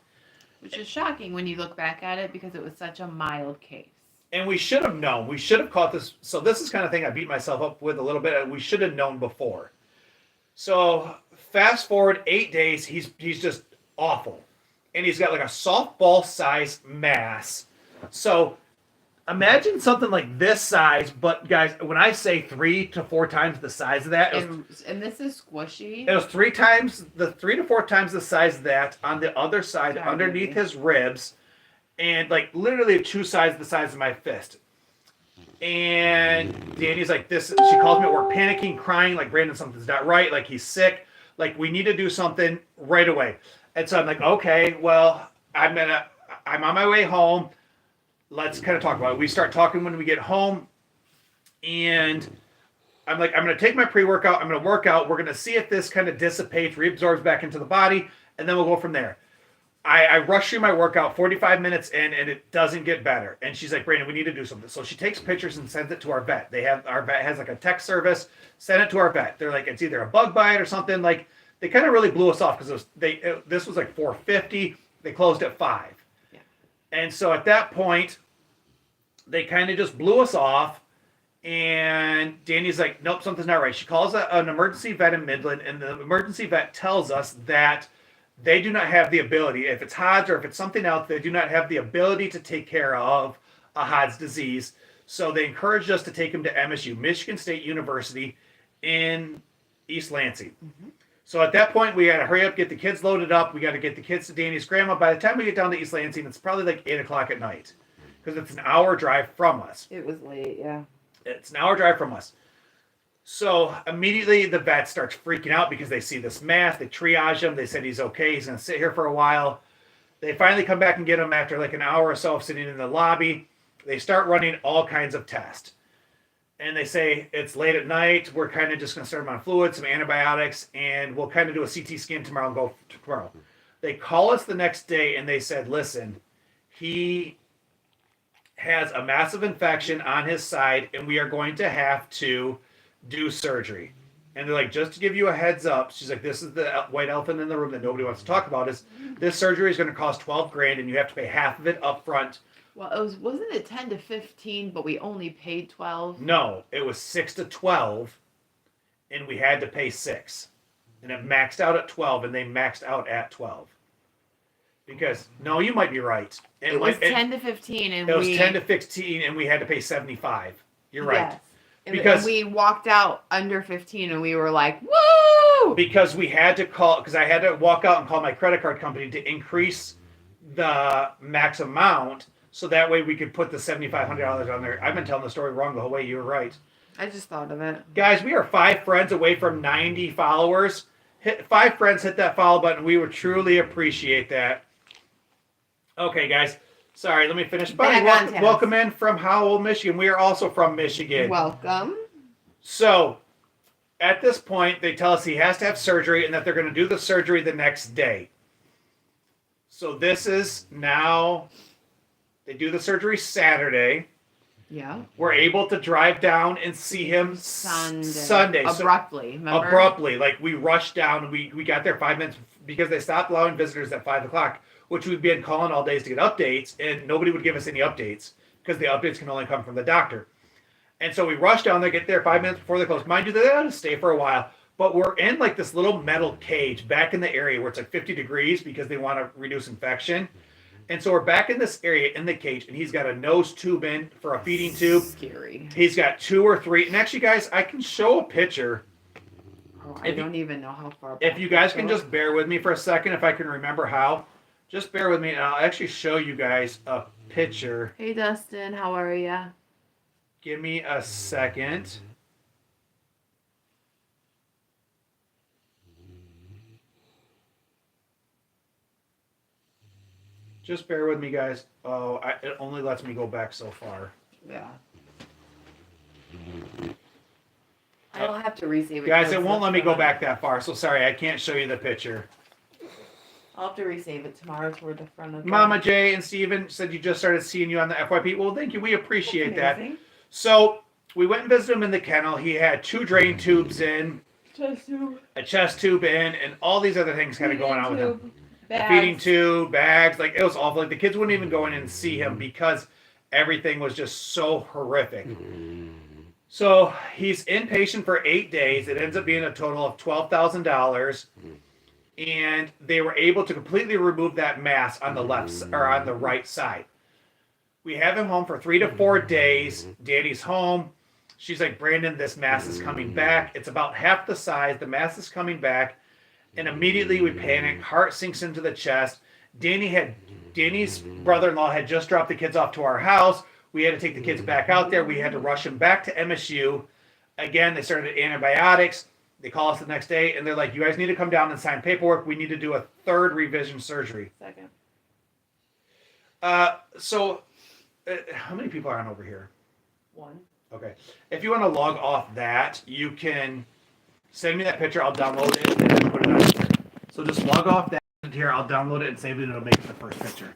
Speaker 2: Which is shocking when you look back at it because it was such a mild case.
Speaker 1: And we should have known. We should have caught this. So this is kind of thing I beat myself up with a little bit. We should have known before. So fast forward 8 days, he's just awful. And he's got like a softball size mass. So imagine something like this size, but guys, when I say 3 to 4 times the size of that,
Speaker 2: and this is squishy.
Speaker 1: It was 3 to 4 times the size of that on the other side, underneath his ribs. And like literally 2 sides the size of my fist. And Danny's like this. She calls me at work, panicking, crying, like Brandon, something's not right. Like he's sick. Like we need to do something right away. And so I'm like, okay, well, I'm on my way home. Let's kind of talk about it. We start talking when we get home, and I'm like, I'm going to take my pre-workout. I'm going to work out. We're going to see if this kind of dissipates, reabsorbs back into the body, and then we'll go from there. I rush through my workout 45 minutes in, and it doesn't get better. And she's like, Brandon, we need to do something. So she takes pictures and sends it to our vet. Our vet has like a text service. Send it to our vet. They're like, it's either a bug bite or something. Like they kind of really blew us off because this was like $4.50. They closed at $5.
Speaker 2: Yeah.
Speaker 1: And so at that point, they kind of just blew us off. And Danny's like, nope, something's not right. She calls an emergency vet in Midland, and the emergency vet tells us that they do not have the ability, if it's Hodge or if it's something else, they do not have the ability to take care of a Hodge disease. So they encouraged us to take him to MSU, Michigan State University in East Lansing. Mm-hmm. So at that point, we got to hurry up, get the kids loaded up. We got to get the kids to Danny's grandma. By the time we get down to East Lansing, it's probably like 8 o'clock at night because it's an hour drive from us.
Speaker 2: It was late, yeah.
Speaker 1: It's an hour drive from us. So immediately the vet starts freaking out because they see this mass. They triage him. They said he's okay. He's going to sit here for a while. They finally come back and get him after like an hour or so of sitting in the lobby. They start running all kinds of tests. And they say it's late at night. We're kind of just going to start him on fluids, some antibiotics, and we'll kind of do a CT scan tomorrow and go tomorrow. They call us the next day and they said, listen, he has a massive infection on his side and we are going to have to do surgery. And they're like, just to give you a heads up, she's like, this is the white elephant in the room that nobody wants to talk about, is this surgery is going to cost $12,000 and you have to pay half of it up front.
Speaker 2: Well, wasn't it 10 to 15, but we only paid 12?
Speaker 1: No, it was 6 to 12, and we had to pay 6. And it maxed out at 12, and they maxed out at 12. Because, no, you might be right.
Speaker 2: It was 10 to 15, and
Speaker 1: It was
Speaker 2: we
Speaker 1: 10 to 15, and we had to pay 75. You're right.
Speaker 2: Yes. And,
Speaker 1: Because-
Speaker 2: and we walked out under 15, and we were like, "Woo!"
Speaker 1: Because we had to call, because I had to walk out and call my credit card company to increase the max amount, so that way we could put the $7,500 on there. I've been telling the story wrong the whole way. You were right.
Speaker 2: I just thought of it.
Speaker 1: Guys, we are 5 friends away from 90 followers. 5 friends hit that follow button. We would truly appreciate that. Okay, guys. Sorry, let me finish. Buddy,
Speaker 2: Back on task.
Speaker 1: welcome in from Howell, Michigan. We are also from Michigan.
Speaker 2: Welcome.
Speaker 1: So, at this point, they tell us he has to have surgery and that they're going to do the surgery the next day. So, this is now, they do the surgery Saturday.
Speaker 2: Yeah.
Speaker 1: We're able to drive down and see him Sunday. So-
Speaker 2: Abruptly. Remember?
Speaker 1: abruptly. Like, we rushed down and we got there 5 minutes because they stopped allowing visitors at 5 o'clock, which we've been calling all days to get updates, and nobody would give us any updates because the updates can only come from the doctor. And so we rushed down there, get there 5 minutes before they close. Mind you, they had to stay for a while, but we're in like this little metal cage back in the area where it's like 50 degrees because they want to reduce infection. And so we're back in this area in the cage, and he's got a nose tube in for a feeding tube.
Speaker 2: Scary.
Speaker 1: He's got 2 or 3. And actually, guys, I can show a picture.
Speaker 2: Oh, I don't even know how far.
Speaker 1: If
Speaker 2: back
Speaker 1: you guys
Speaker 2: to
Speaker 1: can
Speaker 2: go.
Speaker 1: just bear with me for a second, if I can remember how. Just bear with me, and I'll actually show you guys a picture.
Speaker 2: Hey, Dustin, how are ya?
Speaker 1: Give me a second. Just bear with me, guys. Oh, it only lets me go back so far.
Speaker 2: Yeah. I'll have to resave it.
Speaker 1: Guys, it
Speaker 2: because
Speaker 1: won't
Speaker 2: the
Speaker 1: let me go
Speaker 2: front.
Speaker 1: back that far, so sorry, I can't show you the picture.
Speaker 2: I'll have to resave it tomorrow toward the front of the
Speaker 1: Mama Jay and Steven said you just started seeing you on the FYP. Well, thank you. We appreciate that.
Speaker 2: Amazing.
Speaker 1: So we went and visited him in the kennel. He had 2 drain tubes in,
Speaker 2: Chest tube.
Speaker 1: a chest tube in, and all these other things kind of going on with him. A
Speaker 2: Bags.
Speaker 1: feeding tube, bags. Like, it was awful. Like, the kids wouldn't even go in and see him because everything was just so horrific. So he's inpatient for 8 days. It ends up being a total of $12,000. And they were able to completely remove that mass on the on the right side. We have him home for 3 to 4 days. Danny's home. She's like, Brandon, this mass is coming back. It's about half the size. The mass is coming back. And immediately we panic. Heart sinks into the chest. Danny's brother-in-law had just dropped the kids off to our house. We had to take the kids back out there. We had to rush them back to MSU. Again, they started antibiotics. They call us the next day, and they're like, you guys need to come down and sign paperwork. We need to do a 3rd revision surgery.
Speaker 2: Second.
Speaker 1: So how many people are on over here?
Speaker 2: 1.
Speaker 1: Okay. If you want to log off that, you can send me that picture. I'll download it and then put it on here. So just log off that here. I'll download it and save it, and it'll make it the first picture.